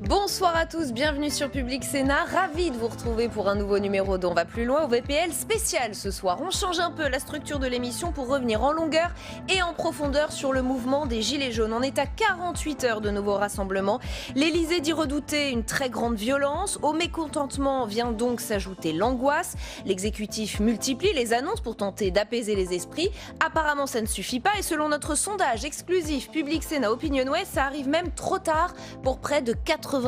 Bonsoir à tous, bienvenue sur Public Sénat. Ravi de vous retrouver pour un nouveau numéro d'On va plus loin au VPL spécial ce soir. On change un peu la structure de l'émission pour revenir en longueur et en profondeur sur le mouvement des Gilets jaunes. On est à 48 heures de nouveaux rassemblements. L'Élysée dit redouter une très grande violence. Au mécontentement vient donc s'ajouter l'angoisse. L'exécutif multiplie les annonces pour tenter d'apaiser les esprits. Apparemment, ça ne suffit pas et selon notre sondage exclusif Public Sénat Opinionway, ça arrive même trop tard pour près de 80%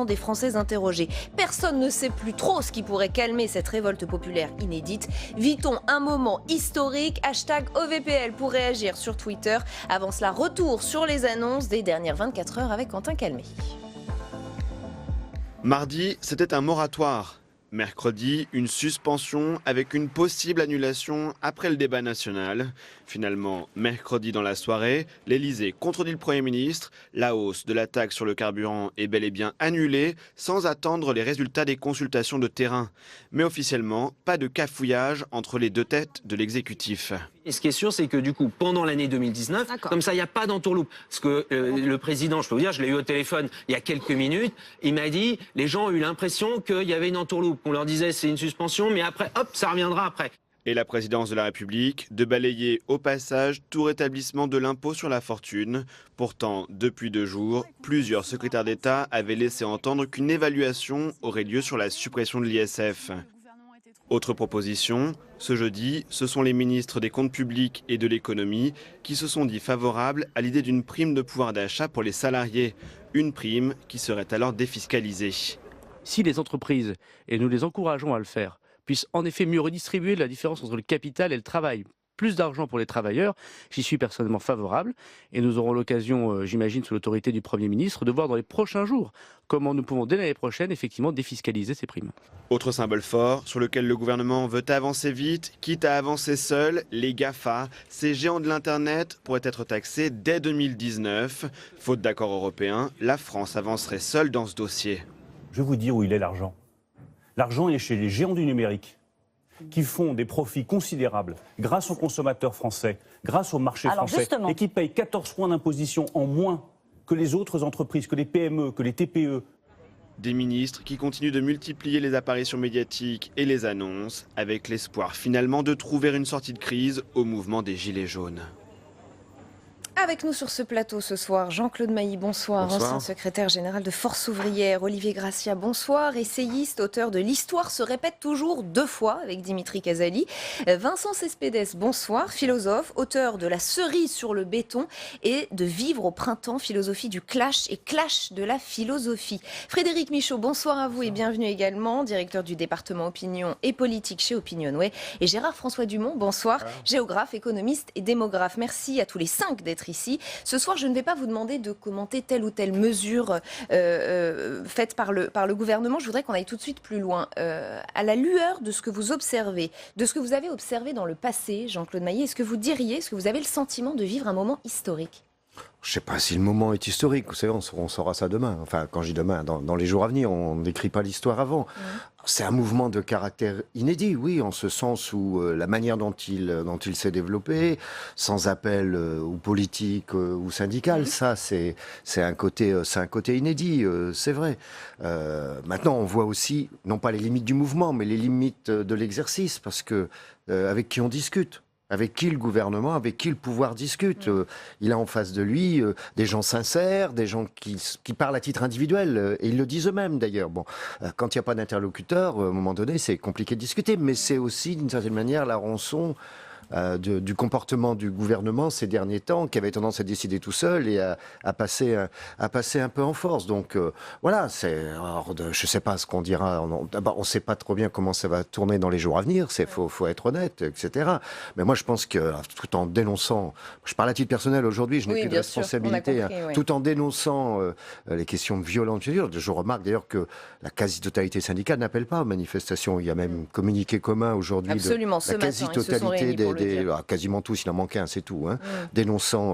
des Français interrogés. Personne ne sait plus trop ce qui pourrait calmer cette révolte populaire inédite. Vit-on un moment historique? Hashtag OVPL pour réagir sur Twitter. Avant cela, retour sur les annonces des dernières 24 heures avec Quentin Calmé. Mardi, c'était un moratoire. Mercredi, une suspension avec une possible annulation après le débat national. Finalement, mercredi dans la soirée, l'Élysée contredit le Premier ministre. La hausse de la taxe sur le carburant est bel et bien annulée sans attendre les résultats des consultations de terrain. Mais officiellement, pas de cafouillage entre les deux têtes de l'exécutif. Et ce qui est sûr, c'est que du coup, pendant l'année 2019, comme ça, il n'y a pas d'entourloupe. Parce que le président, je peux vous dire, je l'ai eu au téléphone il y a quelques minutes, il m'a dit, les gens ont eu l'impression qu'il y avait une entourloupe. On leur disait, c'est une suspension, mais après, hop, ça reviendra après. Et la présidence de la République de balayer au passage tout rétablissement de l'impôt sur la fortune. Pourtant, depuis 2 jours, plusieurs secrétaires d'État avaient laissé entendre qu'une évaluation aurait lieu sur la suppression de l'ISF. Autre proposition, ce jeudi, ce sont les ministres des Comptes publics et de l'économie qui se sont dit favorables à l'idée d'une prime de pouvoir d'achat pour les salariés. Une prime qui serait alors défiscalisée. Si les entreprises, et nous les encourageons à le faire, puissent en effet mieux redistribuer la différence entre le capital et le travail, plus d'argent pour les travailleurs, j'y suis personnellement favorable. Et nous aurons l'occasion, j'imagine, sous l'autorité du Premier ministre, de voir dans les prochains jours comment nous pouvons, dès l'année prochaine, effectivement défiscaliser ces primes. Autre symbole fort sur lequel le gouvernement veut avancer vite, quitte à avancer seul, les GAFA, ces géants de l'Internet, pourraient être taxés dès 2019. Faute d'accord européen, la France avancerait seule dans ce dossier. Je vais vous dire où il est l'argent. L'argent est chez les géants du numérique qui font des profits considérables grâce aux consommateurs français, grâce au marché français, et qui payent 14 points d'imposition en moins que les autres entreprises, que les PME, que les TPE. Des ministres qui continuent de multiplier les apparitions médiatiques et les annonces, avec l'espoir finalement de trouver une sortie de crise au mouvement des Gilets jaunes. Avec nous sur ce plateau ce soir, Jean-Claude Mailly, bonsoir. Ancien secrétaire général de Force ouvrière. Olivier Gracia, bonsoir. Essayiste, auteur de L'histoire se répète toujours 2 fois avec Dimitri Casali. Vincent Cespedes, bonsoir. Philosophe, auteur de La cerise sur le béton et de Vivre au printemps, philosophie du clash et clash de la philosophie. Frédéric Michaud, bonsoir à vous et bienvenue également. Directeur du département opinion et politique chez Opinionway. Et Gérard-François Dumont, bonsoir. Géographe, économiste et démographe. Merci à tous les 5 d'être ici. Ce soir, je ne vais pas vous demander de commenter telle ou telle mesure faite par le gouvernement. Je voudrais qu'on aille tout de suite plus loin. À la lueur de ce que vous observez, de ce que vous avez observé dans le passé, Jean-Claude Mailly, est-ce que vous avez le sentiment de vivre un moment historique ? Je ne sais pas si le moment est historique. Vous savez, on saura ça demain. Enfin, quand je dis demain, dans les jours à venir, on n'écrit pas l'histoire avant. C'est un mouvement de caractère inédit, oui, en ce sens où la manière dont il s'est développé, sans appel ou politique ou syndical, ça, c'est un côté inédit, c'est vrai. Maintenant, on voit aussi, non pas les limites du mouvement, mais les limites de l'exercice, parce que avec qui on discute. Avec qui le gouvernement, avec qui le pouvoir discute. Il a en face de lui des gens sincères, des gens qui parlent à titre individuel, et ils le disent eux-mêmes d'ailleurs. Bon, quand il n'y a pas d'interlocuteur, à un moment donné, c'est compliqué de discuter, mais c'est aussi d'une certaine manière la rançon du comportement du gouvernement ces derniers temps, qui avait tendance à décider tout seul et à passer un peu en force. Donc voilà, je ne sais pas ce qu'on dira. On ne sait pas trop bien comment ça va tourner dans les jours à venir. Faut être honnête, etc. Mais moi, je pense que tout en dénonçant, je parle à titre personnel aujourd'hui, je n'ai plus de responsabilité, tout en dénonçant les questions violentes. Je remarque d'ailleurs que la quasi-totalité syndicale n'appelle pas aux manifestations. Il y a même communiqué commun aujourd'hui de la quasi-totalité quasiment tous, il en manquait un, c'est tout, dénonçant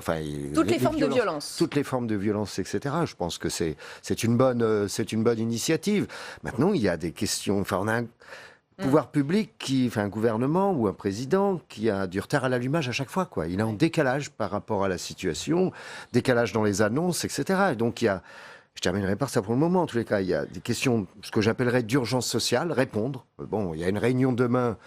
toutes les formes de violence. Toutes les formes de violence, etc. Je pense que c'est une bonne initiative. Maintenant, il y a des questions. On a un pouvoir public un gouvernement ou un président qui a du retard à l'allumage à chaque fois, quoi. Il est en décalage par rapport à la situation, décalage dans les annonces, etc. Et donc il y a Je terminerai par ça pour le moment. En tous les cas, il y a des questions, ce que j'appellerais d'urgence sociale, répondre. Bon, il y a une réunion demain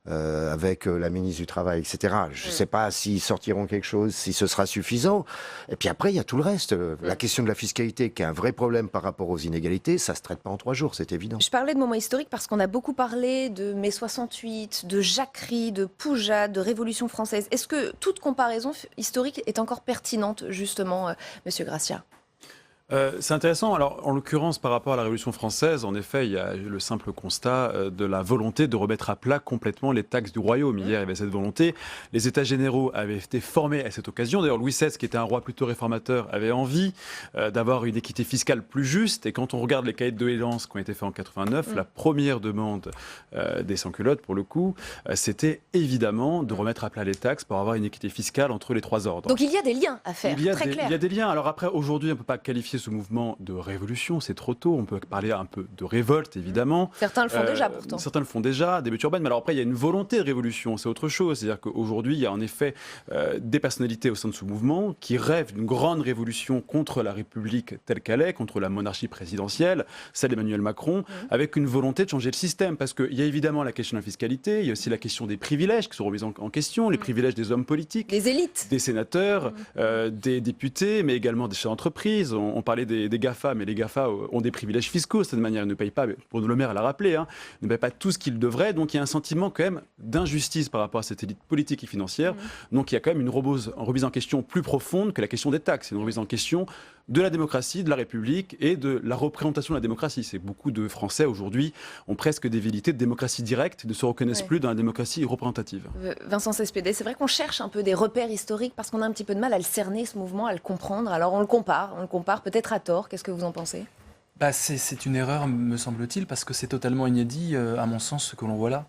avec la ministre du Travail, etc. Je ne sais pas s'ils sortiront quelque chose, si ce sera suffisant. Et puis après, il y a tout le reste. La question de la fiscalité, qui est un vrai problème par rapport aux inégalités, ça ne se traite pas en 3 jours, c'est évident. Je parlais de moments historiques parce qu'on a beaucoup parlé de mai 68, de Jacquerie, de Poujade, de Révolution française. Est-ce que toute comparaison historique est encore pertinente, justement, Monsieur Gracia ? C'est intéressant. Alors, en l'occurrence, par rapport à la Révolution française, en effet, il y a le simple constat de la volonté de remettre à plat complètement les taxes du royaume. Hier, il y avait cette volonté. Les États généraux avaient été formés à cette occasion. D'ailleurs, Louis XVI, qui était un roi plutôt réformateur, avait envie d'avoir une équité fiscale plus juste. Et quand on regarde les cahiers de doléances qui ont été faits en 89, la première demande des sans-culottes, pour le coup, c'était évidemment de remettre à plat les taxes pour avoir une équité fiscale entre les 3 ordres. Donc il y a des liens à faire, très clairs. Il y a des liens. Alors après, aujourd'hui, on ne peut pas qualifier ce mouvement de révolution, c'est trop tôt. On peut parler un peu de révolte, évidemment. Certains le font déjà, pourtant. Certains le font déjà, des meutes urbaines. Mais alors après, il y a une volonté de révolution, c'est autre chose. C'est-à-dire qu'aujourd'hui, il y a en effet des personnalités au sein de ce mouvement qui rêvent d'une grande révolution contre la République telle qu'elle est, contre la monarchie présidentielle, celle d'Emmanuel Macron, avec une volonté de changer le système. Parce qu'il y a évidemment la question de la fiscalité, il y a aussi la question des privilèges qui sont remis en question, les privilèges des hommes politiques, des élites, des sénateurs, des députés, mais également des chefs d'entreprise. On parlait des GAFA, mais les GAFA ont des privilèges fiscaux. De cette manière, ils ne payent pas, Bruno Le Maire l'a rappelé, ne payent pas tout ce qu'ils devraient. Donc il y a un sentiment quand même d'injustice par rapport à cette élite politique et financière. Donc il y a quand même une remise en question plus profonde que la question des taxes. C'est une remise en question de la démocratie, de la République et de la représentation de la démocratie. C'est beaucoup de Français aujourd'hui ont presque des velléités de démocratie directe, ne se reconnaissent plus dans la démocratie représentative. Vincent Cespedes, c'est vrai qu'on cherche un peu des repères historiques parce qu'on a un petit peu de mal à le cerner, ce mouvement, à le comprendre. Alors on le compare peut-être à tort. Qu'est-ce que vous en pensez ? C'est une erreur, me semble-t-il, parce que c'est totalement inédit, à mon sens, ce que l'on voit là.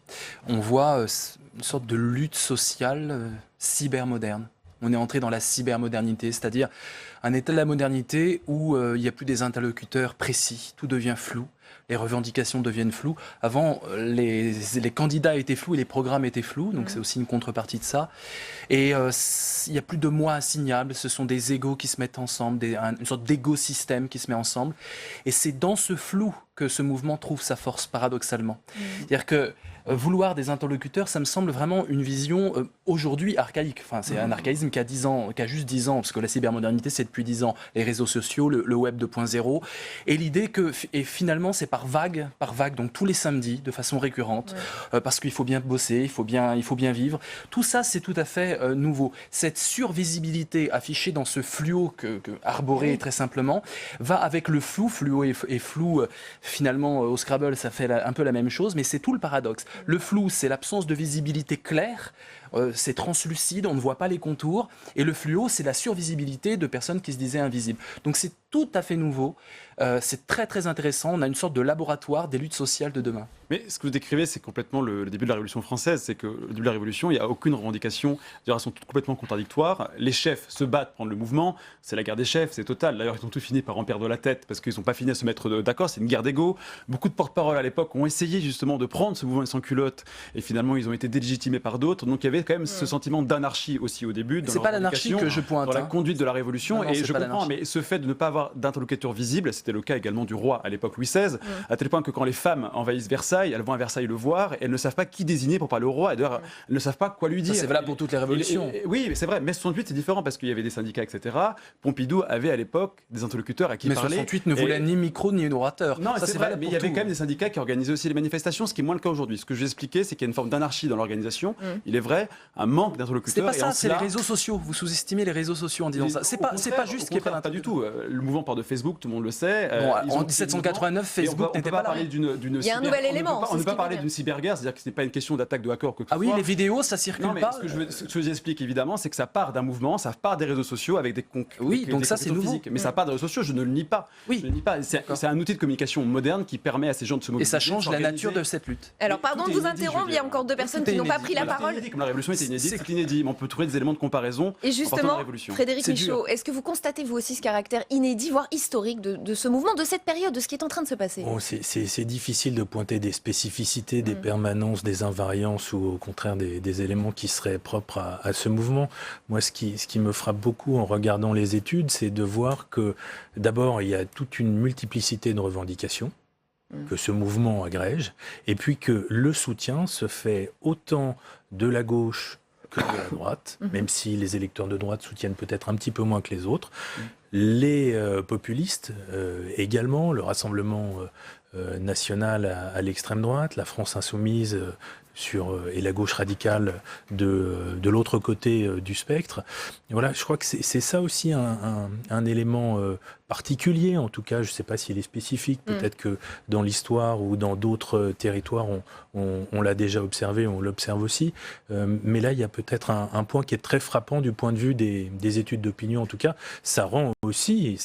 On voit une sorte de lutte sociale cybermoderne. On est entré dans la cybermodernité, c'est-à-dire un état de la modernité où il n'y a plus des interlocuteurs précis, tout devient flou, les revendications deviennent floues. Avant, les candidats étaient flous et les programmes étaient flous, donc c'est aussi une contrepartie de ça. Et il n'y a plus de moi assignables, ce sont des égos qui se mettent ensemble, une sorte d'écosystème qui se met ensemble. Et c'est dans ce flou que ce mouvement trouve sa force, paradoxalement. C'est-à-dire que vouloir des interlocuteurs, ça me semble vraiment une vision aujourd'hui archaïque. Enfin, c'est un archaïsme qui a juste 10 ans, parce que la cybermodernité, c'est depuis 10 ans. Les réseaux sociaux, le web 2.0. Et l'idée que, finalement, c'est par vague, donc tous les samedis, de façon récurrente, parce qu'il faut bien bosser, il faut bien vivre. Tout ça, c'est tout à fait nouveau. Cette survisibilité affichée dans ce fluo arboré très simplement, va avec le flou. Fluo et flou, finalement, au Scrabble, ça fait un peu la même chose, mais c'est tout le paradoxe. Le flou, c'est l'absence de visibilité claire, c'est translucide, on ne voit pas les contours, et le fluo, c'est la survisibilité de personnes qui se disaient invisibles. Donc c'est tout à fait nouveau, c'est très très intéressant, on a une sorte de laboratoire des luttes sociales de demain. Mais ce que vous décrivez, c'est complètement le début de la Révolution française, c'est que le début de la Révolution, il n'y a aucune revendication, elles sont toutes complètement contradictoires, les chefs se battent pour prendre le mouvement, c'est la guerre des chefs, c'est total, d'ailleurs ils ont tous fini par en perdre la tête, parce qu'ils n'ont pas fini à se mettre d'accord, c'est une guerre d'ego. Beaucoup de porte-parole à l'époque ont essayé justement de prendre ce mouvement sans culotte, et finalement ils ont été délégitimés par d'autres, donc il y avait quand même ce sentiment d'anarchie aussi au début. C'est pas l'anarchie que je pointe. Dans la conduite de la Révolution, non, et je comprends, mais ce fait de ne pas avoir d'interlocuteur visible, c'était le cas également du roi à l'époque Louis XVI, à tel point que quand les femmes envahissent Versailles, elles vont à Versailles le voir, et elles ne savent pas qui désigner pour parler au roi, et d'ailleurs elles ne savent pas quoi lui dire. Ça, c'est valable pour toutes les révolutions. Oui, mais c'est vrai, mai 68 c'est différent parce qu'il y avait des syndicats, etc. Pompidou avait à l'époque des interlocuteurs à qui mais parler. Mais 68 ne voulait ni micro ni orateur. Non, ça, c'est vrai, mais il y avait quand même des syndicats qui organisaient aussi les manifestations, ce qui est moins le cas aujourd'hui. Ce que je vais expliquer, c'est qu'il y a une forme d'anarchie dans l'organisation. Il est vrai, un manque d'interlocuteurs. C'est pas ça, c'est les réseaux sociaux. Vous sous-estimez les réseaux sociaux en disant ça. C'est pas juste qu'il n'y ait pas pas du tout. Le mouvement part de Facebook, tout le monde le sait. En 1789, Facebook n'était pas là. Il y a un nouvel élément. On ne peut pas parler d'une cyberguerre, c'est-à-dire que ce n'est pas une question d'attaque de hackers. Ah oui, les vidéos, ça circule pas. Ce que je vous explique évidemment, c'est que ça part d'un mouvement, ça part des réseaux sociaux avec des oui, donc ça c'est nouveau. Mais ça part des réseaux sociaux, je ne le nie pas. Oui. Je ne le nie pas. C'est un outil de communication moderne qui permet à ces gens de se mobiliser. Et ça change la nature de cette lutte. Alors pardon de vous interrompre, il y a encore deux personnes qui n'ont pas pris la parole. révolution était inédite, c'est inédit, mais on peut trouver des éléments de comparaison. Et justement, Frédéric Michaud, est-ce que vous constatez vous aussi ce caractère inédit, voire historique de ce mouvement, de cette période, de ce qui est en train de se passer? C'est difficile de pointer des spécificités, des permanences, des invariances ou au contraire des éléments qui seraient propres à ce mouvement. Moi, ce qui me frappe beaucoup en regardant les études, c'est de voir que d'abord, il y a toute une multiplicité de revendications que ce mouvement agrège, et puis que le soutien se fait autant de la gauche que de la droite, même si les électeurs de droite soutiennent peut-être un petit peu moins que les autres. Les populistes également, le Rassemblement national à l'extrême droite, la France insoumise et la gauche radicale de l'autre côté du spectre. Et voilà, je crois que c'est ça aussi un élément particulier, en tout cas, je ne sais pas s'il est spécifique, peut-être que dans l'histoire ou dans d'autres territoires, on l'a déjà observé, on l'observe aussi, mais là, il y a peut-être un point qui est très frappant du point de vue des études d'opinion, en tout cas, ça rend aussi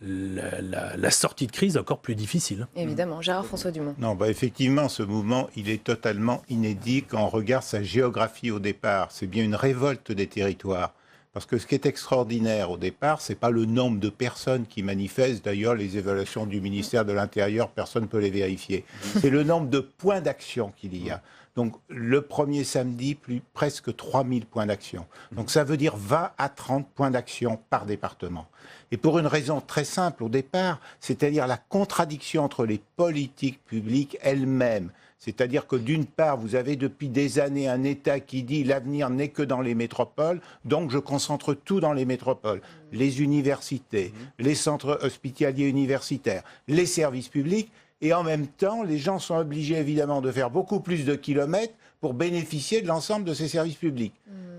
la sortie de crise encore plus difficile. Évidemment. Gérard-François Dumont. Non, effectivement, ce mouvement, il est totalement inédit quand on regarde sa géographie au départ. C'est bien une révolte des territoires. Parce que ce qui est extraordinaire au départ, ce n'est pas le nombre de personnes qui manifestent. D'ailleurs, les évaluations du ministère de l'Intérieur, personne ne peut les vérifier. C'est le nombre de points d'action qu'il y a. Donc, le premier samedi, presque 3000 points d'action. Donc, ça veut dire 20 à 30 points d'action par département. Et pour une raison très simple au départ, c'est-à-dire la contradiction entre les politiques publiques elles-mêmes. C'est-à-dire que d'une part, vous avez depuis des années un État qui dit l'avenir n'est que dans les métropoles, donc je concentre tout dans les métropoles. Les universités, les centres hospitaliers universitaires, les services publics. Et en même temps, les gens sont obligés évidemment de faire beaucoup plus de kilomètres pour bénéficier de l'ensemble de ces services publics.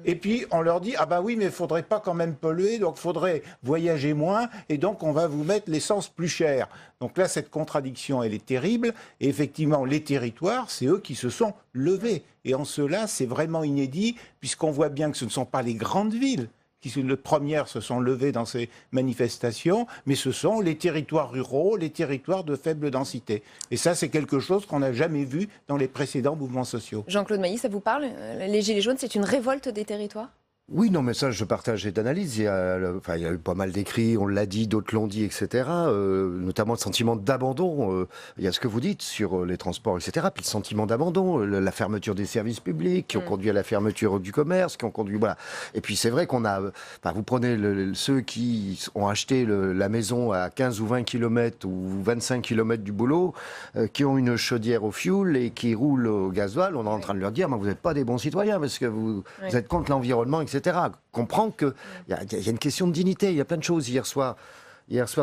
Et puis on leur dit, ah ben oui, mais il ne faudrait pas quand même polluer, donc il faudrait voyager moins, et donc on va vous mettre l'essence plus chère. Donc là, cette contradiction, elle est terrible. Et effectivement, les territoires, c'est eux qui se sont levés. Et en cela, c'est vraiment inédit, puisqu'on voit bien que ce ne sont pas les grandes villes qui, les premières, se sont levées dans ces manifestations, mais ce sont les territoires ruraux, les territoires de faible densité. Et ça, c'est quelque chose qu'on n'a jamais vu dans les précédents mouvements sociaux. Jean-Claude Mailly, ça vous parle? Les Gilets jaunes, c'est une révolte des territoires? Oui, non, mais ça, je partage cette analyse. Il y a eu pas mal d'écrits, on l'a dit, d'autres l'ont dit, etc. Notamment le sentiment d'abandon. Il y a ce que vous dites sur les transports, etc. Puis le sentiment d'abandon, la fermeture des services publics, qui ont conduit à la fermeture du commerce, qui ont conduit... Voilà. Et puis c'est vrai qu'on a... vous prenez ceux qui ont acheté la maison à 15 ou 20 km ou 25 km du boulot, qui ont une chaudière au fioul et qui roulent au gasoil, on est en train de leur dire, mais vous n'êtes pas des bons citoyens parce que vous êtes contre l'environnement, etc. Comprend qu'il y a une question de dignité, il y a plein de choses. Hier soir,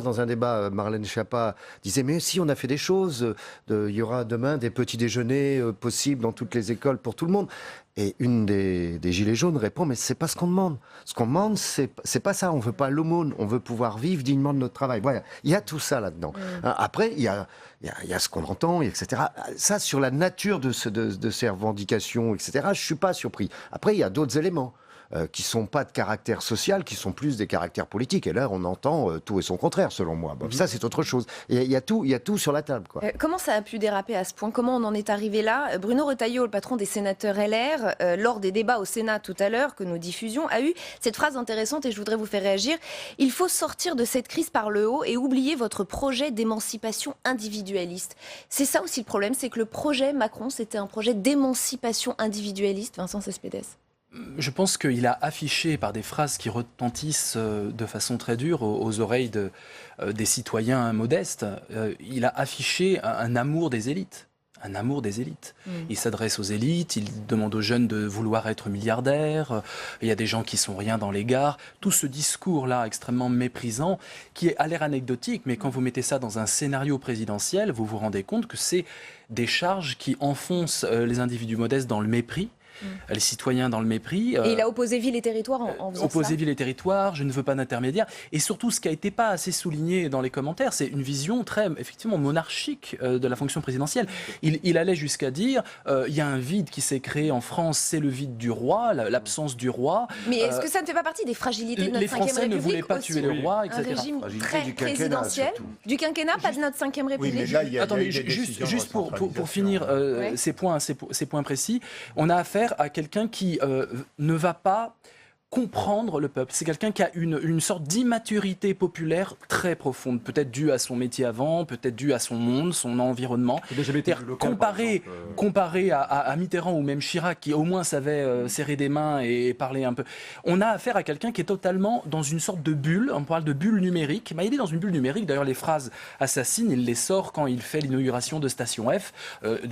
dans un débat, Marlène Schiappa disait « Mais si, on a fait des choses, il y aura demain des petits déjeuners possibles dans toutes les écoles pour tout le monde. » Et une des Gilets jaunes répond « Mais c'est pas ce qu'on demande. Ce qu'on demande, c'est pas ça. On veut pas l'aumône. On veut pouvoir vivre dignement de notre travail. » Voilà. Il y a tout ça là-dedans. Après, il y a ce qu'on entend, etc. Ça, sur la nature de ces revendications, etc., je suis pas surpris. Après, il y a d'autres éléments. Qui ne sont pas de caractère social, qui sont plus des caractères politiques. Et là, on entend tout et son contraire, selon moi. Bon, ça, c'est autre chose. Il y a tout sur la table, quoi. Comment ça a pu déraper à ce point? Comment on en est arrivé là? Bruno Retailleau, le patron des sénateurs LR, lors des débats au Sénat tout à l'heure que nous diffusions, a eu cette phrase intéressante et je voudrais vous faire réagir. « Il faut sortir de cette crise par le haut et oublier votre projet d'émancipation individualiste. » C'est ça aussi le problème, c'est que le projet Macron, c'était un projet d'émancipation individualiste. Vincent Cespedes. Je pense qu'il a affiché par des phrases qui retentissent de façon très dure aux oreilles des citoyens modestes, il a affiché un amour des élites. Un amour des élites. Il s'adresse aux élites, il demande aux jeunes de vouloir être milliardaires, il y a des gens qui sont rien dans les gares. Tout ce discours-là extrêmement méprisant, qui a l'air anecdotique, mais quand vous mettez ça dans un scénario présidentiel, vous vous rendez compte que c'est des charges qui enfoncent les individus modestes dans le mépris, les citoyens dans le mépris. Et il a opposé ville et territoire en faisant opposé ça. ville et territoire, je ne veux pas d'intermédiaire. Et surtout, ce qui n'a été pas assez souligné dans les commentaires, c'est une vision très, effectivement, monarchique de la fonction présidentielle. Il allait jusqu'à dire, il y a un vide qui s'est créé en France, c'est le vide du roi, l'absence du roi. Mais est-ce que ça ne fait pas partie des fragilités de notre 5e République? Les Français ne voulaient pas tuer le roi, etc. Un régime très présidentiel. Du quinquennat, pas de notre 5e République. Oui, mais là, Attendez, juste pour finir ces points précis, on a affaire affaire à quelqu'un qui ne va pas comprendre le peuple. C'est quelqu'un qui a une sorte d'immaturité populaire très profonde, peut-être due à son métier avant, peut-être due à son monde, son environnement. Comparé à Mitterrand ou même Chirac, qui au moins savait serrer des mains et parler un peu. On a affaire à quelqu'un qui est totalement dans une sorte de bulle. On parle de bulle numérique. Il est dans une bulle numérique. D'ailleurs, les phrases assassines, il les sort quand il fait l'inauguration de Station F.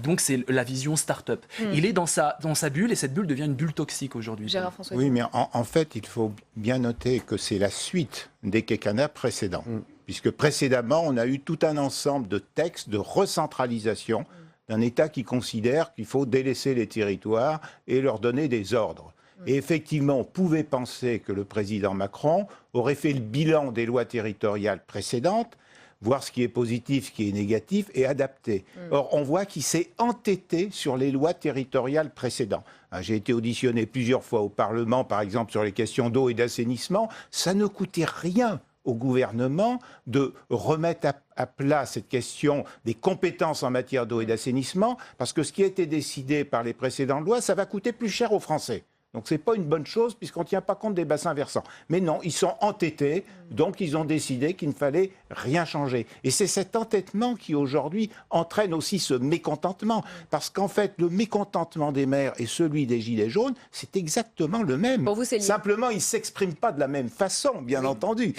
Donc, c'est la vision start-up. Il est dans sa bulle et cette bulle devient une bulle toxique aujourd'hui. Gérard François. Oui, mais en fait, il faut bien noter que c'est la suite des quinquennats précédents. Puisque précédemment, on a eu tout un ensemble de textes de recentralisation d'un État qui considère qu'il faut délaisser les territoires et leur donner des ordres. Et effectivement, on pouvait penser que le président Macron aurait fait le bilan des lois territoriales précédentes, voir ce qui est positif, ce qui est négatif, et adapter. Or, on voit qu'il s'est entêté sur les lois territoriales précédentes. J'ai été auditionné plusieurs fois au Parlement, par exemple, sur les questions d'eau et d'assainissement. Ça ne coûtait rien au gouvernement de remettre à plat cette question des compétences en matière d'eau et d'assainissement, parce que ce qui a été décidé par les précédentes lois, ça va coûter plus cher aux Français. Donc ce n'est pas une bonne chose puisqu'on ne tient pas compte des bassins versants. Mais non, ils sont entêtés, donc ils ont décidé qu'il ne fallait rien changer. Et c'est cet entêtement qui aujourd'hui entraîne aussi ce mécontentement. Parce qu'en fait, le mécontentement des maires et celui des Gilets jaunes, c'est exactement le même. Pour vous, c'est lié. Simplement, ils ne s'expriment pas de la même façon, bien entendu.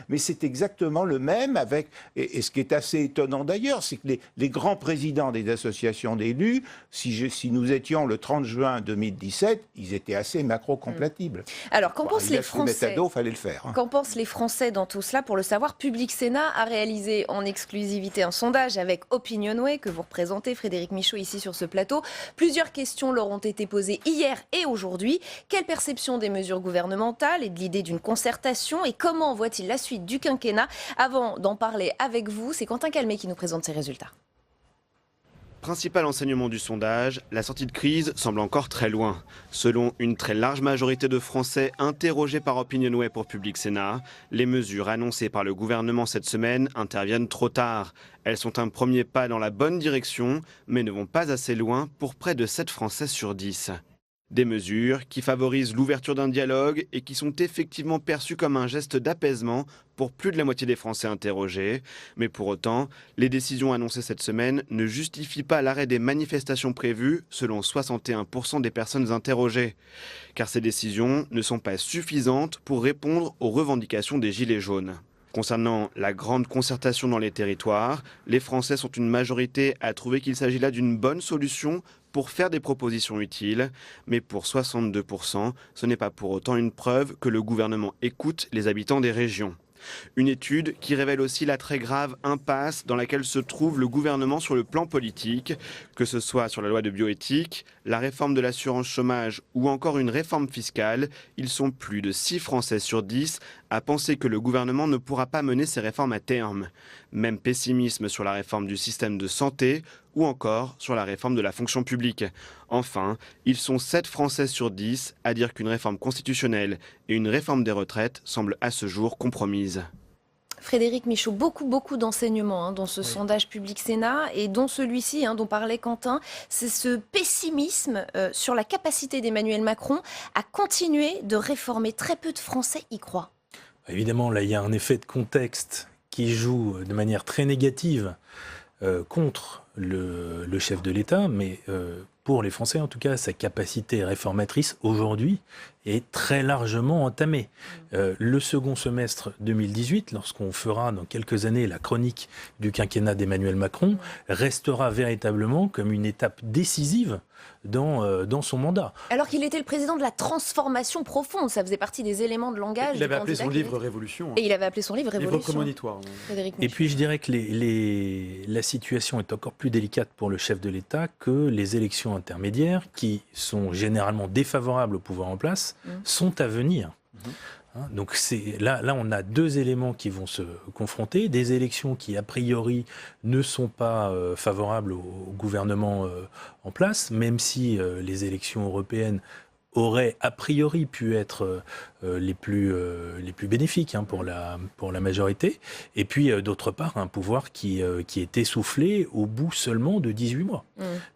Mais c'est exactement le même avec... Et ce qui est assez étonnant d'ailleurs, c'est que les grands présidents des associations d'élus, si nous étions le 30 juin 2017, ils étaient assez macro-compatibles. Alors, qu'en pensent les Français ? Fallait le faire. Qu'en pensent les Français dans tout cela ? Pour le savoir, Public Sénat a réalisé en exclusivité un sondage avec Opinionway, que vous représentez, Frédéric Michaud, ici sur ce plateau. Plusieurs questions leur ont été posées hier et aujourd'hui. Quelle perception des mesures gouvernementales et de l'idée d'une concertation ? Et comment voit-il la suite du quinquennat ? Avant d'en parler avec vous, c'est Quentin Calmet qui nous présente ces résultats. Principal enseignement du sondage, la sortie de crise semble encore très loin. Selon une très large majorité de Français interrogés par Opinionway pour Public Sénat, les mesures annoncées par le gouvernement cette semaine interviennent trop tard. Elles sont un premier pas dans la bonne direction, mais ne vont pas assez loin pour près de 7 Français sur 10. Des mesures qui favorisent l'ouverture d'un dialogue et qui sont effectivement perçues comme un geste d'apaisement pour plus de la moitié des Français interrogés. Mais pour autant, les décisions annoncées cette semaine ne justifient pas l'arrêt des manifestations prévues, selon 61% des personnes interrogées. Car ces décisions ne sont pas suffisantes pour répondre aux revendications des Gilets jaunes. Concernant la grande concertation dans les territoires, les Français sont une majorité à trouver qu'il s'agit là d'une bonne solution pour faire des propositions utiles. Mais pour 62%, ce n'est pas pour autant une preuve que le gouvernement écoute les habitants des régions. Une étude qui révèle aussi la très grave impasse dans laquelle se trouve le gouvernement sur le plan politique, que ce soit sur la loi de bioéthique, la réforme de l'assurance chômage ou encore une réforme fiscale. Ils sont plus de 6 Français sur 10 à penser que le gouvernement ne pourra pas mener ces réformes à terme. Même pessimisme sur la réforme du système de santé ou encore sur la réforme de la fonction publique. Enfin, ils sont 7 Français sur 10 à dire qu'une réforme constitutionnelle et une réforme des retraites semblent à ce jour compromises. Frédéric Michaud, beaucoup d'enseignements dans ce sondage Public Sénat et dont celui-ci, dont parlait Quentin, c'est ce pessimisme sur la capacité d'Emmanuel Macron à continuer de réformer. Très peu de Français y croient. Évidemment, là, il y a un effet de contexte qui joue de manière très négative contre le chef de l'État, mais pour les Français, en tout cas, sa capacité réformatrice, aujourd'hui, est très largement entamée. Le second semestre 2018, lorsqu'on fera dans quelques années la chronique du quinquennat d'Emmanuel Macron, restera véritablement comme une étape décisive dans son mandat. Alors qu'il était le président de la transformation profonde, ça faisait partie des éléments de langage. Il avait appelé son livre Révolution. Et il avait appelé son livre Révolution. Livre prémonitoire. Et puis je dirais que la situation est encore plus délicate pour le chef de l'État que les élections intermédiaires, qui sont généralement défavorables au pouvoir en place, sont à venir. Donc là, on a 2 éléments qui vont se confronter, des élections qui, a priori, ne sont pas favorables au gouvernement en place, même si les élections européennes auraient a priori pu être les plus bénéfiques pour la majorité, et puis d'autre part un pouvoir qui est essoufflé au bout seulement de 18 mois.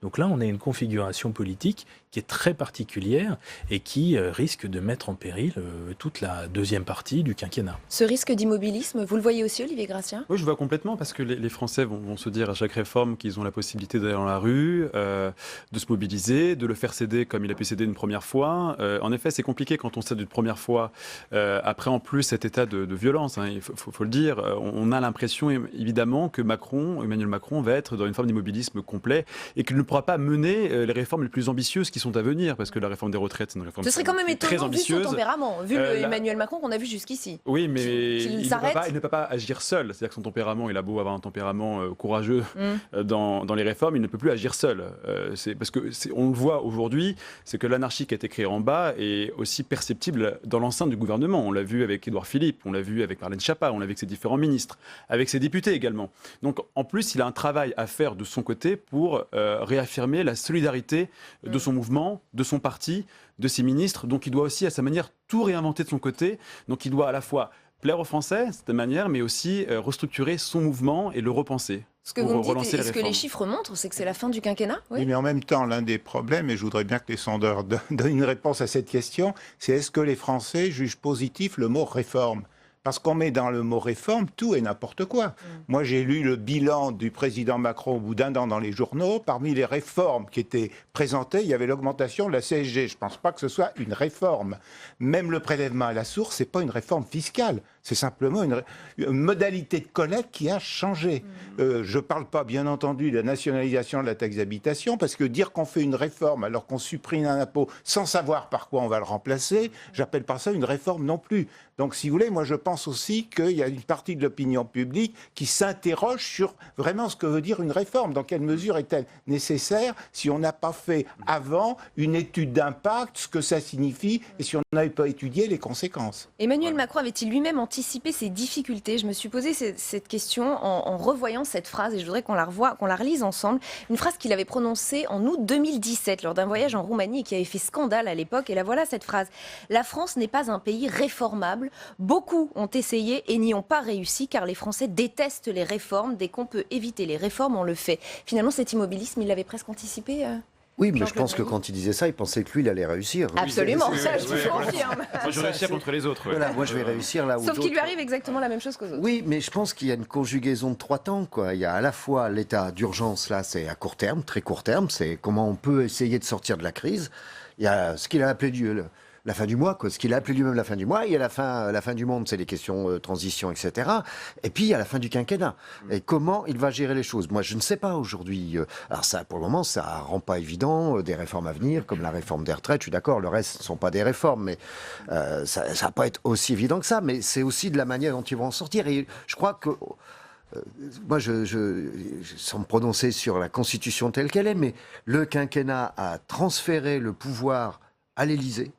Donc là, on a une configuration politique qui est très particulière et qui risque de mettre en péril toute la deuxième partie du quinquennat. Ce risque d'immobilisme, vous le voyez aussi, Olivier Gracien ? Oui, je vois complètement, parce que les Français vont se dire à chaque réforme qu'ils ont la possibilité d'aller dans la rue, de se mobiliser, de le faire céder comme il a pu céder une première fois. En effet, c'est compliqué quand on cède une première fois. Après, en plus, cet état de violence, il faut le dire, on a l'impression évidemment que Emmanuel Macron va être dans une forme d'immobilisme complet et qu'il ne pourra pas mener les réformes les plus ambitieuses qui sont à venir, parce que la réforme des retraites, c'est une réforme Ce serait quand même très ambitieuse. Vu son tempérament, vu Emmanuel Macron qu'on a vu jusqu'ici. Oui, mais il ne peut pas agir seul. C'est-à-dire que son tempérament, il a beau avoir un tempérament courageux dans les réformes, il ne peut plus agir seul. On le voit aujourd'hui, c'est que l'anarchie qui a été créée en bas est aussi perceptible dans l'enceinte du gouvernement. On l'a vu avec Édouard Philippe, on l'a vu avec Marlène Schiappa, on l'a vu avec ses différents ministres, avec ses députés également. Donc en plus, il a un travail à faire de son côté pour réaffirmer la solidarité de son mouvement, de son parti, de ses ministres. Donc il doit aussi, à sa manière, tout réinventer de son côté. Donc il doit à la fois plaire aux Français, de cette manière, mais aussi restructurer son mouvement et le repenser. Ce que vous me dites, et ce que les chiffres montrent, c'est que c'est la fin du quinquennat ? Oui, mais en même temps, l'un des problèmes, et je voudrais bien que les sondeurs donnent une réponse à cette question, c'est est-ce que les Français jugent positif le mot réforme ? Parce qu'on met dans le mot réforme tout et n'importe quoi. Moi, j'ai lu le bilan du président Macron au bout d'un an dans les journaux. Parmi les réformes qui étaient présentées, il y avait l'augmentation de la CSG. Je ne pense pas que ce soit une réforme. Même le prélèvement à la source, ce n'est pas une réforme fiscale. C'est simplement une modalité de collecte qui a changé. Je ne parle pas, bien entendu, de la nationalisation de la taxe d'habitation, parce que dire qu'on fait une réforme alors qu'on supprime un impôt sans savoir par quoi on va le remplacer, j'appelle pas ça une réforme non plus. Donc, si vous voulez, moi, je pense aussi qu'il y a une partie de l'opinion publique qui s'interroge sur vraiment ce que veut dire une réforme. Dans quelle mesure est-elle nécessaire si on n'a pas fait avant une étude d'impact, ce que ça signifie, et si on n'avait pas étudié les conséquences. Emmanuel Macron avait-il lui-même anticipé ces difficultés ? Je me suis posé cette question en revoyant cette phrase, et je voudrais qu'on la relise ensemble. Une phrase qu'il avait prononcée en août 2017 lors d'un voyage en Roumanie et qui avait fait scandale à l'époque. Et la voilà, cette phrase. « La France n'est pas un pays réformable. Beaucoup ont essayé et n'y ont pas réussi car les Français détestent les réformes. Dès qu'on peut éviter les réformes, on le fait. » Finalement, cet immobilisme, il l'avait presque anticipé Oui, mais je pense que quand il disait ça, il pensait que lui, il allait réussir. Absolument, ça, je vous confirme. Moi, je vais réussir contre les autres. Voilà, moi, je vais réussir là où Sauf qu'il lui arrive exactement la même chose qu'aux autres. Oui, mais je pense qu'il y a une conjugaison de 3 temps, quoi. Il y a à la fois l'état d'urgence, là, c'est à court terme, très court terme, c'est comment on peut essayer de sortir de la crise. Il y a ce qu'il a appelé la fin du mois, quoi. Ce qu'il a appelé lui-même la fin du mois. Il y a la fin du monde, c'est les questions transition, etc. Et puis il y a la fin du quinquennat. Et comment il va gérer les choses ? Moi, je ne sais pas aujourd'hui. Alors ça, pour le moment, ça rend pas évident. Des réformes à venir, comme la réforme des retraites. Je suis d'accord. Le reste, ce ne sont pas des réformes, mais ça va pas être aussi évident que ça. Mais c'est aussi de la manière dont ils vont en sortir. Et je crois que moi, sans me prononcer sur la Constitution telle qu'elle est, mais le quinquennat a transféré le pouvoir à l'Élysée,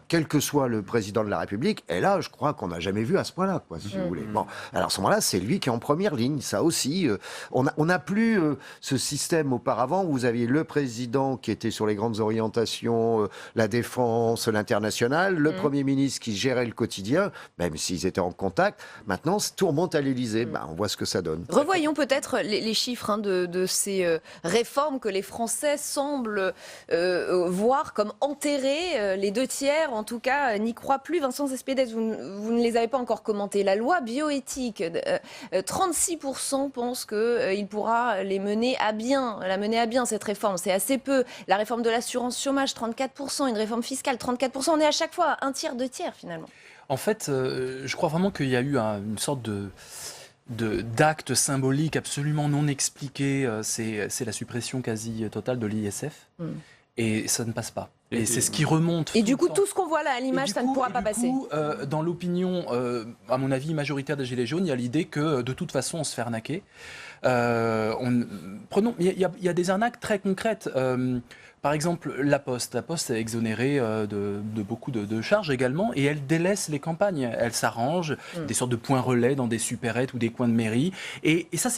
quel que soit le président de la République, et là, je crois qu'on n'a jamais vu à ce point-là, quoi, si vous voulez. Bon, alors à ce moment-là, c'est lui qui est en première ligne, ça aussi. On n'a plus ce système auparavant où vous aviez le président qui était sur les grandes orientations, la défense, l'international, le Premier ministre qui gérait le quotidien, même s'ils étaient en contact. Maintenant, tout remonte à l'Élysée, on voit ce que ça donne. Revoyons peut-être les chiffres de ces réformes que les Français semblent voir comme enterrées, les 2/3. En tout cas, n'y croit plus. Vincent Cespedes, vous ne les avez pas encore commentés. La loi bioéthique, 36% pensent qu'il pourra la mener à bien, cette réforme. C'est assez peu. La réforme de l'assurance chômage, 34%. Une réforme fiscale, 34%. On est à chaque fois à 1/3, 2/3 finalement. En fait, je crois vraiment qu'il y a eu une sorte d'acte symbolique absolument non expliqué. C'est la suppression quasi totale de l'ISF. Et ça ne passe pas. Et c'est ce qui remonte. Et du coup, tout ce qu'on voit là à l'image, ça ne pourra pas passer. Dans l'opinion, à mon avis, majoritaire des Gilets jaunes, il y a l'idée que de toute façon, on se fait arnaquer. Il y a des arnaques très concrètes. Par exemple, La Poste est exonérée de beaucoup de charges également, et elle délaisse les campagnes. Elle s'arrange, des sortes de points relais dans des supérettes ou des coins de mairie. Et ça,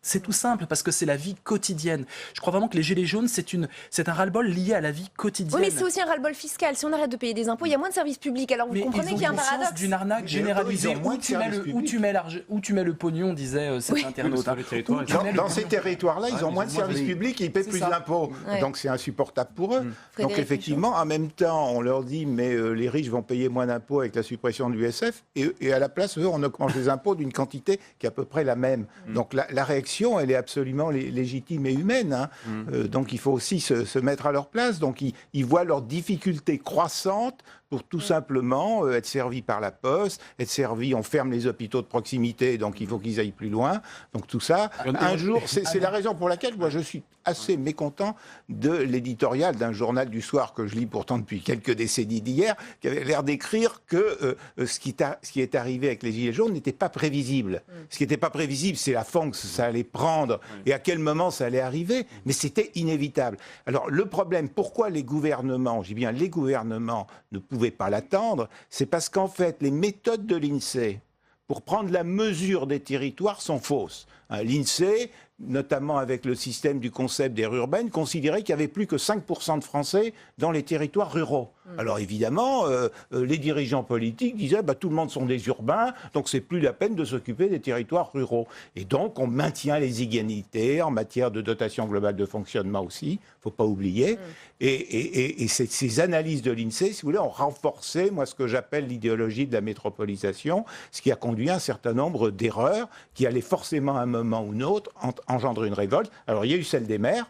C'est tout simple, parce que c'est la vie quotidienne. Je crois vraiment que les gilets jaunes, c'est un ras-le-bol lié à la vie quotidienne. Oui, mais c'est aussi un ras-le-bol fiscal. Si on arrête de payer des impôts, il y a moins de services publics. Alors vous comprenez qu'il y a un paradoxe. D'une arnaque généralisée où tu mets le pognon, disait cet internaute. Dans ces territoires-là, ils ont moins de services publics et ils paient plus d'impôts. Ouais. Donc c'est insupportable pour eux. Donc effectivement, en même temps, on leur dit mais les riches vont payer moins d'impôts avec la suppression de l'USF et à la place, eux, on augmente les impôts d'une quantité qui est à peu près la même. Donc la réaction, elle est absolument légitime et humaine. Hein. Donc il faut aussi se mettre à leur place. Donc ils voient leurs difficultés croissantes pour tout simplement être servis par la Poste, être servis, on ferme les hôpitaux de proximité, donc il faut qu'ils aillent plus loin. Donc tout ça, un jour, c'est la raison pour laquelle moi je suis assez mécontent de l'éditorial d'un journal du soir que je lis pourtant depuis quelques décennies d'hier, qui avait l'air d'écrire que ce qui est arrivé avec les Gilets jaunes n'était pas prévisible. Ce qui n'était pas prévisible, c'est la forme que ça allait prendre et à quel moment ça allait arriver, mais c'était inévitable. Alors le problème, pourquoi les gouvernements, je dis bien les gouvernements, ne pouvaient pas l'attendre, c'est parce qu'en fait, les méthodes de l'INSEE pour prendre la mesure des territoires sont fausses. L'INSEE, notamment avec le système du concept d'aire urbaine, considérait qu'il n'y avait plus que 5% de Français dans les territoires ruraux. Alors évidemment, les dirigeants politiques disaient tout le monde sont des urbains, donc c'est plus la peine de s'occuper des territoires ruraux. Et donc on maintient les inégalités en matière de dotation globale de fonctionnement aussi, il ne faut pas oublier. Et ces analyses de l'INSEE, si vous voulez, ont renforcé, moi, ce que j'appelle l'idéologie de la métropolisation, ce qui a conduit à un certain nombre d'erreurs qui allaient forcément à un moment ou un autre engendrer une révolte. Alors il y a eu celle des maires,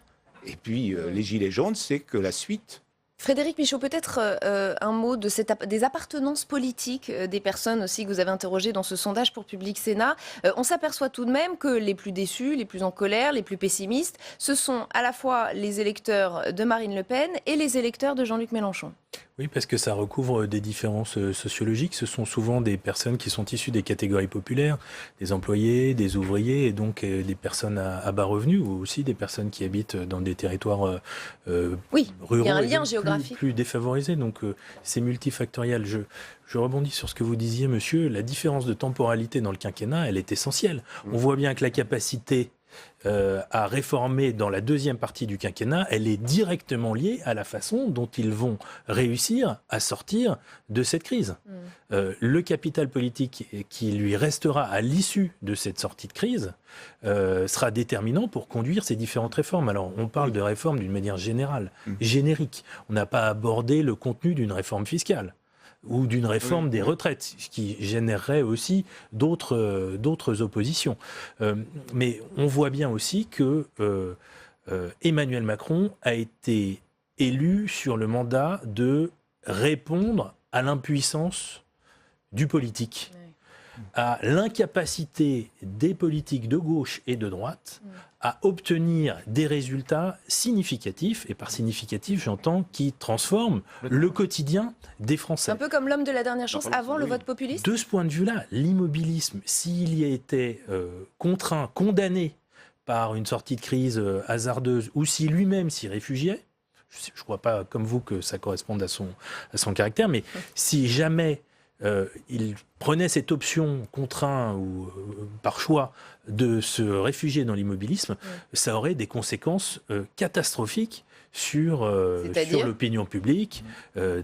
et puis les Gilets jaunes, c'est que la suite. Frédéric Michaud, peut-être un mot de des appartenances politiques des personnes aussi que vous avez interrogées dans ce sondage pour Public Sénat. On s'aperçoit tout de même que les plus déçus, les plus en colère, les plus pessimistes, ce sont à la fois les électeurs de Marine Le Pen et les électeurs de Jean-Luc Mélenchon. Oui, parce que ça recouvre des différences sociologiques. Ce sont souvent des personnes qui sont issues des catégories populaires, des employés, des ouvriers, et donc des personnes à bas revenus, ou aussi des personnes qui habitent dans des territoires ruraux, il y a un lien géographique plus défavorisés. Donc c'est multifactoriel. Je rebondis sur ce que vous disiez, monsieur. La différence de temporalité dans le quinquennat, elle est essentielle. On voit bien que la capacité à réformer dans la deuxième partie du quinquennat, elle est directement liée à la façon dont ils vont réussir à sortir de cette crise. Le capital politique qui lui restera à l'issue de cette sortie de crise sera déterminant pour conduire ces différentes réformes. Alors, on parle de réformes d'une manière générale, générique. On n'a pas abordé le contenu d'une réforme fiscale ou d'une réforme des retraites, ce qui générerait aussi d'autres oppositions. Mais on voit bien aussi que Emmanuel Macron a été élu sur le mandat de répondre à l'impuissance du politique, à l'incapacité des politiques de gauche et de droite à obtenir des résultats significatifs, et par significatif, j'entends qui transforment le quotidien des Français. Un peu comme l'homme de la dernière chance avant le vote populiste. De ce point de vue-là, l'immobilisme, s'il y a été contraint, condamné par une sortie de crise hasardeuse, ou si lui-même s'y réfugiait, je ne crois pas, comme vous, que ça corresponde à son caractère, mais si jamais il prenait cette option contraint ou par choix de se réfugier dans l'immobilisme, ça aurait des conséquences catastrophiques sur l'opinion publique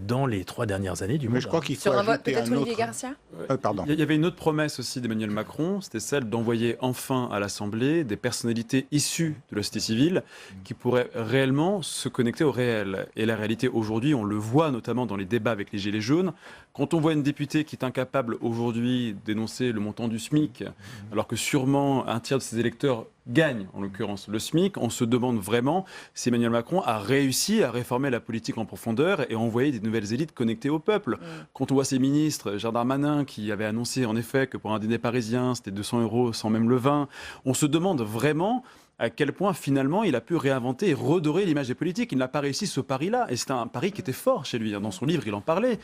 dans les 3 dernières années du monde. Je crois qu'il faut sur un vote, ajouter peut-être un Olivier autre... Garcia. Pardon. Il y avait une autre promesse aussi d'Emmanuel Macron, c'était celle d'envoyer enfin à l'Assemblée des personnalités issues de la société civile qui pourraient réellement se connecter au réel. Et la réalité aujourd'hui, on le voit notamment dans les débats avec les Gilets jaunes, quand on voit une députée qui est incapable aujourd'hui d'énoncer le montant du SMIC, alors que sûrement un tiers de ses électeurs gagne, en l'occurrence le SMIC, on se demande vraiment si Emmanuel Macron a réussi à réformer la politique en profondeur et à envoyer des nouvelles élites connectées au peuple. Quand on voit ses ministres, Gérald Darmanin, qui avait annoncé en effet que pour un dîner parisien, c'était 200 € sans même le vin, on se demande vraiment à quel point finalement il a pu réinventer et redorer l'image des politiques. Il n'a pas réussi ce pari-là, et c'était un pari qui était fort chez lui. Dans son livre, il en parlait.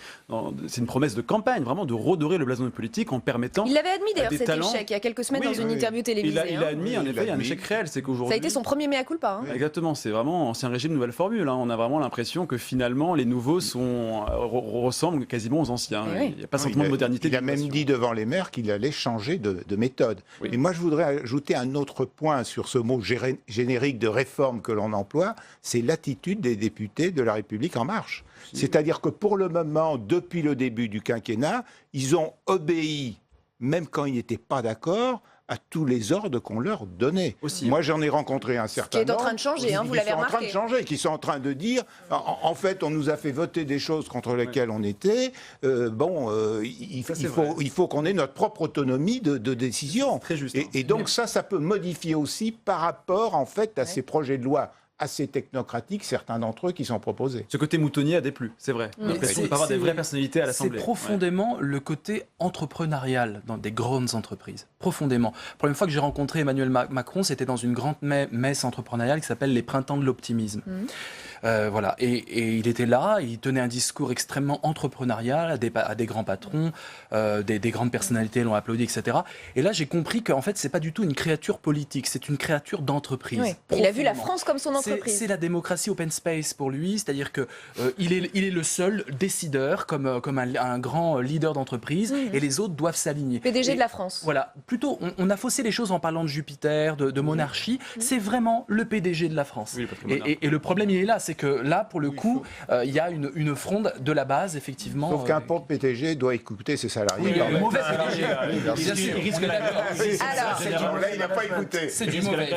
C'est une promesse de campagne, vraiment, de redorer le blason des politiques en permettant. Il l'avait admis d'ailleurs, cet talents... échec, il y a quelques semaines dans une interview télévisée. Il a admis, en effet, il y a un échec réel. C'est qu'aujourd'hui. Ça a été son premier mea culpa. Exactement, c'est vraiment ancien régime, nouvelle formule. On a vraiment l'impression que finalement les nouveaux ressemblent quasiment aux anciens. Il n'y a pas sentiment de modernité. Il a même dit devant les maires qu'il allait changer de méthode. Et moi, je voudrais ajouter un autre point sur ce mot générique de réforme que l'on emploie, c'est l'attitude des députés de La République En Marche. C'est-à-dire que pour le moment, depuis le début du quinquennat, ils ont obéi, même quand ils n'étaient pas d'accord, à tous les ordres qu'on leur donnait. Moi, j'en ai rencontré un certain nombre. Qui est en train de changer, vous l'avez remarqué. Qui sont en train de changer, qui sont en train de dire, en fait, on nous a fait voter des choses contre lesquelles on était. Il faut qu'on ait notre propre autonomie de décision. Très juste, et donc ça peut modifier aussi par rapport, en fait, à ces projets de loi assez technocratiques, certains d'entre eux qui sont proposés. Ce côté moutonnier a déplu, c'est vrai. L'impression de pas avoir des vraies personnalités à l'Assemblée. C'est profondément le côté entrepreneurial dans des grandes entreprises. Profondément. La première fois que j'ai rencontré Emmanuel Macron, c'était dans une grande messe entrepreneuriale qui s'appelle les Printemps de l'Optimisme. Voilà. Et il était là, il tenait un discours extrêmement entrepreneurial à des grands patrons, des grandes personnalités l'ont applaudi, etc. Et là, j'ai compris qu'en fait, c'est pas du tout une créature politique, c'est une créature d'entreprise. Il a vu la France comme son entreprise. C'est la démocratie open space pour lui, c'est-à-dire que il est le seul décideur comme un grand leader d'entreprise, et les autres doivent s'aligner. PDG de la France. Voilà. Plutôt, on a faussé les choses en parlant de Jupiter, de monarchie. C'est vraiment le PDG de la France. Et le problème, il est là. C'est que là, pour le coup, il y a une fronde de la base, effectivement. Sauf qu'un bon PDG doit écouter ses salariés. Le mauvais PDG, il risque d'être. Alors, il n'a pas écouté. C'est du mauvais.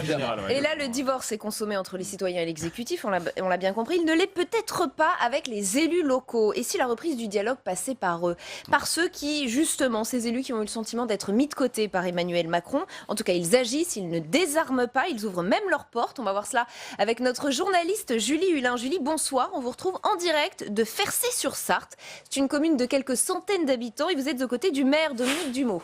Et là, le divorce est consommé entre les citoyens et l'exécutif, on l'a bien compris. Il ne l'est peut-être pas avec les élus locaux. Et si la reprise du dialogue passait par eux, par ceux qui, justement, ces élus qui ont eu le sentiment d'être mis de côté par Emmanuel Macron, en tout cas, ils agissent, ils ne désarment pas, ils ouvrent même leurs portes. On va voir cela avec notre journaliste Julie Hulin. Julie, bonsoir. On vous retrouve en direct de Fercé-sur-Sarthe. C'est une commune de quelques centaines d'habitants et vous êtes aux côtés du maire Dominique Dumot.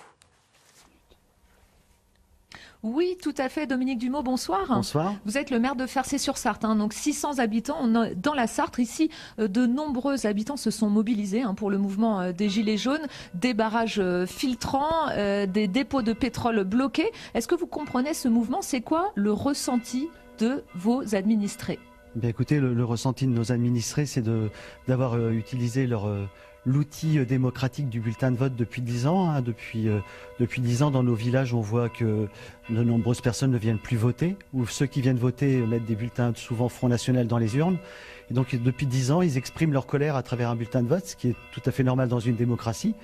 Oui, tout à fait. Dominique Dumot, bonsoir. Bonsoir. Vous êtes le maire de Fercé-sur-Sarthe, donc 600 habitants dans la Sarthe. Ici, de nombreux habitants se sont mobilisés pour le mouvement des Gilets jaunes, des barrages filtrants, des dépôts de pétrole bloqués. Est-ce que vous comprenez ce mouvement? C'est quoi le ressenti de vos administrés? Bien, écoutez, le ressenti de nos administrés, c'est d'avoir utilisé l'outil démocratique du bulletin de vote depuis 10 ans. Depuis 10 ans, dans nos villages, on voit que de nombreuses personnes ne viennent plus voter, ou ceux qui viennent voter mettent des bulletins, souvent Front National, dans les urnes. Et donc, depuis 10 ans, ils expriment leur colère à travers un bulletin de vote, ce qui est tout à fait normal dans une démocratie.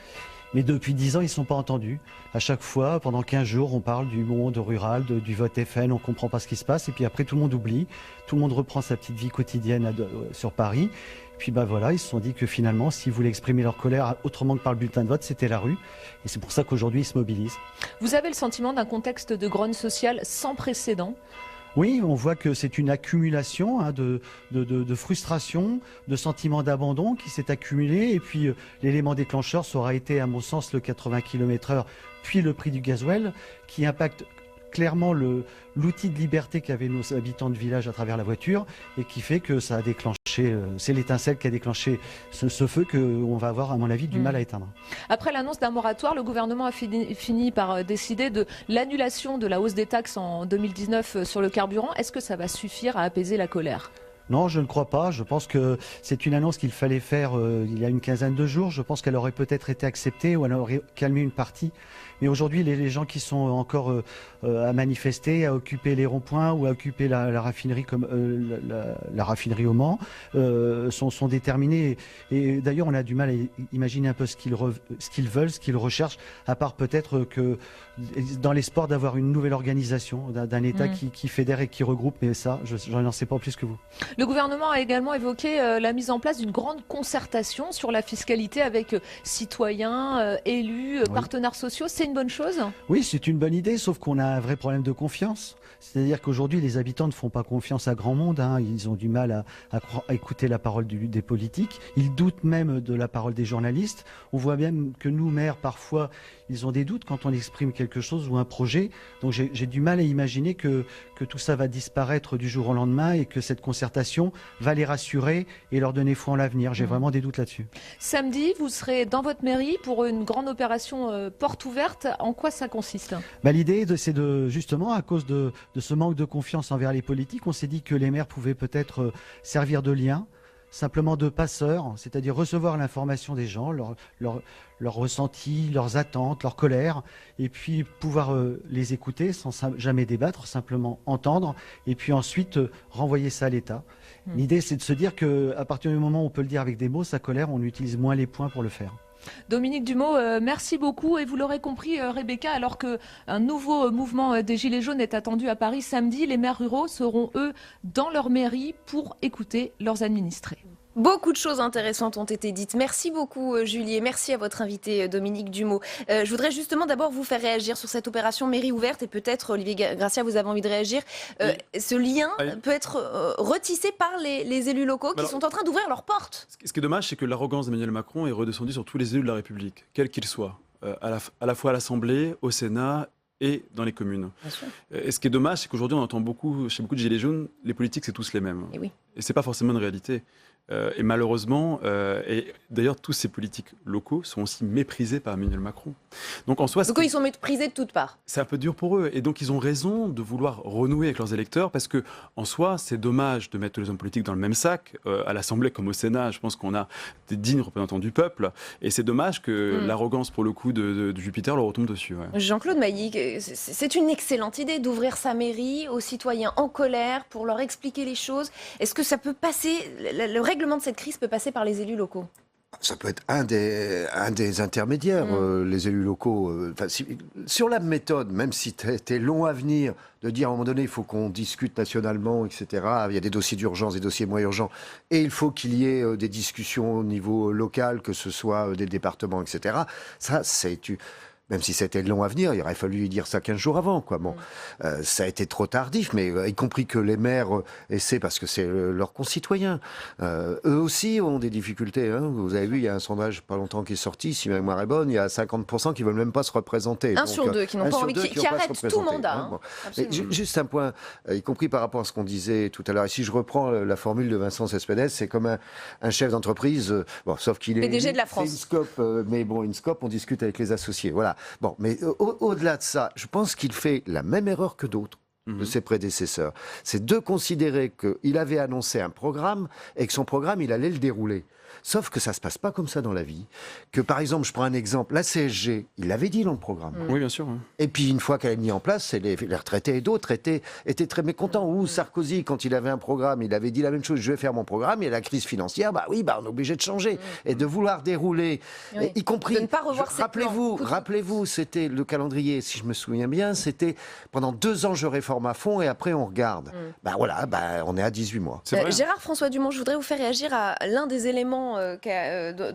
Mais depuis 10 ans, ils ne sont pas entendus. À chaque fois, pendant 15 jours, on parle du monde rural, du vote FN, on ne comprend pas ce qui se passe. Et puis après, tout le monde oublie. Tout le monde reprend sa petite vie quotidienne sur Paris. Puis voilà, ils se sont dit que finalement, s'ils voulaient exprimer leur colère autrement que par le bulletin de vote, c'était la rue. Et c'est pour ça qu'aujourd'hui, ils se mobilisent. Vous avez le sentiment d'un contexte de grogne sociale sans précédent ? Oui, on voit que c'est une accumulation de frustration, de sentiments d'abandon qui s'est accumulé. Et puis l'élément déclencheur, ça aura été, à mon sens, le 80 km/h, puis le prix du gasoil, qui impacte clairement l'outil de liberté qu'avaient nos habitants de village à travers la voiture, et qui fait que ça a déclenché, c'est l'étincelle qui a déclenché ce feu qu'on va avoir, à mon avis, du mal à éteindre. Après l'annonce d'un moratoire, le gouvernement a fini par décider de l'annulation de la hausse des taxes en 2019 sur le carburant. Est-ce que ça va suffire à apaiser la colère ? Non, je ne crois pas. Je pense que c'est une annonce qu'il fallait faire il y a une quinzaine de jours. Je pense qu'elle aurait peut-être été acceptée ou elle aurait calmé une partie. Mais aujourd'hui, les gens qui sont encore à manifester, à occuper les ronds-points ou à occuper la raffinerie comme la raffinerie au Mans sont déterminés. Et d'ailleurs, on a du mal à imaginer un peu ce qu'ils veulent, ce qu'ils recherchent, à part peut-être que dans l'espoir d'avoir une nouvelle organisation, d'un État qui fédère et qui regroupe. Mais ça, je n'en sais pas plus que vous. Le gouvernement a également évoqué la mise en place d'une grande concertation sur la fiscalité avec citoyens, élus, partenaires sociaux. C'est une bonne chose? Oui, c'est une bonne idée, sauf qu'on a un vrai problème de confiance. C'est-à-dire qu'aujourd'hui, les habitants ne font pas confiance à grand monde. Ils ont du mal à écouter la parole des politiques. Ils doutent même de la parole des journalistes. On voit bien que nous, maires, parfois, ils ont des doutes quand on exprime quelque chose ou un projet. Donc j'ai du mal à imaginer que tout ça va disparaître du jour au lendemain et que cette concertation va les rassurer et leur donner foi en l'avenir. J'ai vraiment des doutes là-dessus. Samedi, vous serez dans votre mairie pour une grande opération porte ouverte. En quoi ça consiste? L'idée, c'est justement, à cause de ce manque de confiance envers les politiques, on s'est dit que les maires pouvaient peut-être servir de lien, simplement de passeurs, c'est-à-dire recevoir l'information des gens, leurs ressentis, leurs attentes, leur colère, et puis pouvoir les écouter sans jamais débattre, simplement entendre, et puis ensuite renvoyer ça à l'État. L'idée, c'est de se dire qu'à partir du moment où on peut le dire avec des mots, sa colère, on utilise moins les poings pour le faire. Dominique Dumot, merci beaucoup. Et vous l'aurez compris, Rebecca, alors qu'un nouveau mouvement des Gilets jaunes est attendu à Paris samedi, les maires ruraux seront, eux, dans leur mairie pour écouter leurs administrés. Beaucoup de choses intéressantes ont été dites. Merci beaucoup Julie et merci à votre invité Dominique Dumot. Je voudrais justement d'abord vous faire réagir sur cette opération mairie ouverte et peut-être Olivier Gracia, vous avez envie de réagir. Ce lien peut être retissé par les élus locaux qui sont en train d'ouvrir leurs portes. Ce qui est dommage, c'est que l'arrogance d'Emmanuel Macron est redescendue sur tous les élus de la République, quels qu'ils soient, à la fois à l'Assemblée, au Sénat et dans les communes. Et ce qui est dommage, c'est qu'aujourd'hui, on entend beaucoup, chez beaucoup de Gilets jaunes, les politiques, c'est tous les mêmes. Et ce n'est pas forcément une réalité. Et malheureusement, et d'ailleurs, tous ces politiques locaux sont aussi méprisés par Emmanuel Macron. Donc en soi, ils sont méprisés de toutes parts. C'est un peu dur pour eux. Et donc ils ont raison de vouloir renouer avec leurs électeurs parce que en soi, c'est dommage de mettre tous les hommes politiques dans le même sac. À l'Assemblée comme au Sénat, je pense qu'on a des dignes représentants du peuple. Et c'est dommage que l'arrogance, pour le coup, de Jupiter leur retombe dessus. Ouais. Jean-Claude Mailly, c'est une excellente idée d'ouvrir sa mairie aux citoyens en colère pour leur expliquer les choses. Est-ce que ça peut passer, le règlement de cette crise peut passer par les élus locaux? Ça peut être un des intermédiaires, les élus locaux. Sur la méthode, même si c'était long à venir, de dire à un moment donné, il faut qu'on discute nationalement, etc. Il y a des dossiers d'urgence, des dossiers moins urgents, et il faut qu'il y ait des discussions au niveau local, que ce soit des départements, etc. Ça, même si c'était long à venir, il aurait fallu dire ça 15 jours avant. Bon, ça a été trop tardif, mais y compris que les maires essaient, parce que c'est leurs concitoyens. Eux aussi ont des difficultés. Vous avez vu, il y a un sondage pas longtemps qui est sorti, si ma mémoire est bonne, il y a 50% qui ne veulent même pas se représenter. Un sur deux qui n'ont pas envie, qui arrêtent tout mandat. Mais juste un point, y compris par rapport à ce qu'on disait tout à l'heure. Et si je reprends la formule de Vincent Cespedes, c'est comme un chef d'entreprise, sauf qu'il est PDG de la France. C'est une scope, mais une scope, on discute avec les associés. Voilà. Bon, mais au-delà de ça, je pense qu'il fait la même erreur que d'autres de ses prédécesseurs. C'est de considérer qu'il avait annoncé un programme et que son programme, il allait le dérouler. Sauf que ça ne se passe pas comme ça dans la vie. Que par exemple, je prends un exemple, la CSG, il l'avait dit dans le programme. Oui, bien sûr. Et puis une fois qu'elle est mise en place, les retraités et d'autres étaient très mécontents. Ou Sarkozy, quand il avait un programme, il avait dit la même chose, je vais faire mon programme, et la crise financière, on est obligé de changer. Et de vouloir dérouler, y compris... De ne pas revoir ses plans. Rappelez-vous, c'était le calendrier, si je me souviens bien, c'était pendant 2 ans je réforme à fond et après on regarde. On est à 18 mois. Gérard François Dumont, je voudrais vous faire réagir à l'un des éléments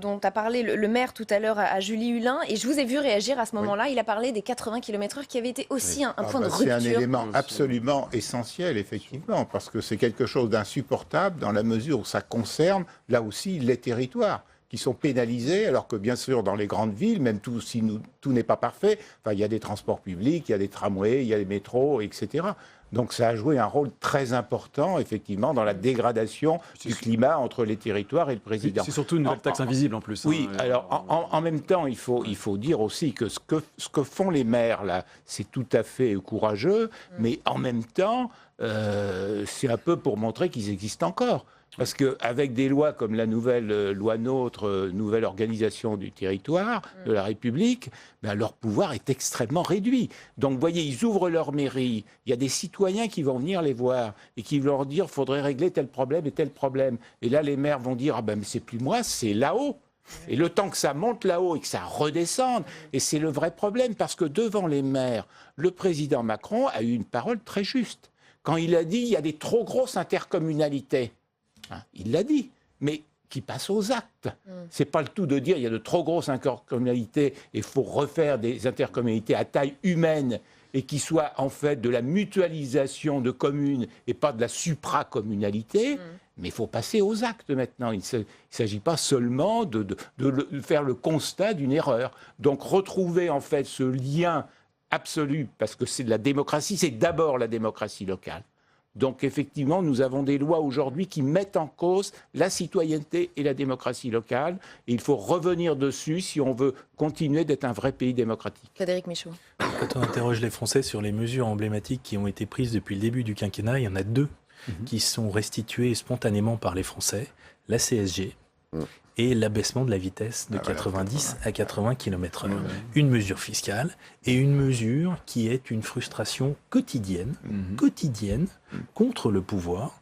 dont a parlé le maire tout à l'heure à Julie Hulin, et je vous ai vu réagir à ce moment-là. Il a parlé des 80 km/h qui avait été aussi un point de rupture. C'est un élément absolument essentiel, effectivement, parce que c'est quelque chose d'insupportable dans la mesure où ça concerne, là aussi, les territoires qui sont pénalisés, alors que bien sûr dans les grandes villes, même si tout n'est pas parfait, il y a des transports publics, il y a des tramways, il y a des métros, etc. Donc ça a joué un rôle très important, effectivement, dans la dégradation du climat entre les territoires et le président. C'est surtout une nouvelle taxe invisible en plus. Oui, alors en même temps, il faut dire aussi que ce que font les maires, là, c'est tout à fait courageux, mais en même temps, c'est un peu pour montrer qu'ils existent encore. Parce qu'avec des lois comme la nouvelle loi NOTRe, nouvelle organisation du territoire, de la République, leur pouvoir est extrêmement réduit. Donc, vous voyez, ils ouvrent leur mairie, il y a des citoyens qui vont venir les voir et qui vont leur dire qu'il faudrait régler tel problème et tel problème. Et là, les maires vont dire, mais c'est plus moi, c'est là-haut. Et le temps que ça monte là-haut et que ça redescende, et c'est le vrai problème, parce que devant les maires, le président Macron a eu une parole très juste. Quand il a dit, il y a des trop grosses intercommunalités. Hein, il l'a dit. Mais qui passe aux actes. C'est pas le tout de dire il y a de trop grosses intercommunalités et il faut refaire des intercommunalités à taille humaine et qui soient en fait de la mutualisation de communes et pas de la supracommunalité. Mais il faut passer aux actes maintenant. Il ne s'agit pas seulement de faire le constat d'une erreur. Donc retrouver en fait ce lien absolu, parce que c'est de la démocratie, c'est d'abord la démocratie locale. Donc effectivement, nous avons des lois aujourd'hui qui mettent en cause la citoyenneté et la démocratie locale. Et il faut revenir dessus si on veut continuer d'être un vrai pays démocratique. Frédéric Michaud. Quand on interroge les Français sur les mesures emblématiques qui ont été prises depuis le début du quinquennat, il y en a deux qui sont restituées spontanément par les Français. La CSG et l'abaissement de la vitesse de 90 à 80 km/h. Une mesure fiscale et une mesure qui est une frustration quotidienne contre le pouvoir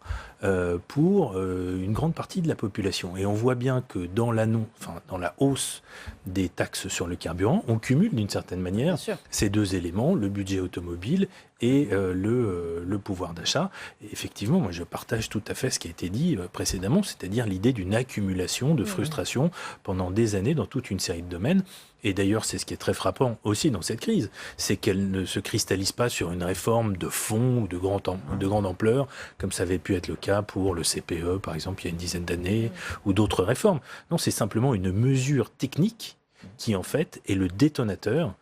pour une grande partie de la population. Et on voit bien que dans la hausse des taxes sur le carburant, on cumule d'une certaine manière ces deux éléments, le budget automobile et le pouvoir d'achat. Et effectivement, moi je partage tout à fait ce qui a été dit précédemment, c'est-à-dire l'idée d'une accumulation de frustration pendant des années dans toute une série de domaines. Et d'ailleurs, c'est ce qui est très frappant aussi dans cette crise, c'est qu'elle ne se cristallise pas sur une réforme de fond ou de grande ampleur, comme ça avait pu être le cas pour le CPE, par exemple, il y a une dizaine d'années, ou d'autres réformes. Non, c'est simplement une mesure technique qui, en fait, est le détonateur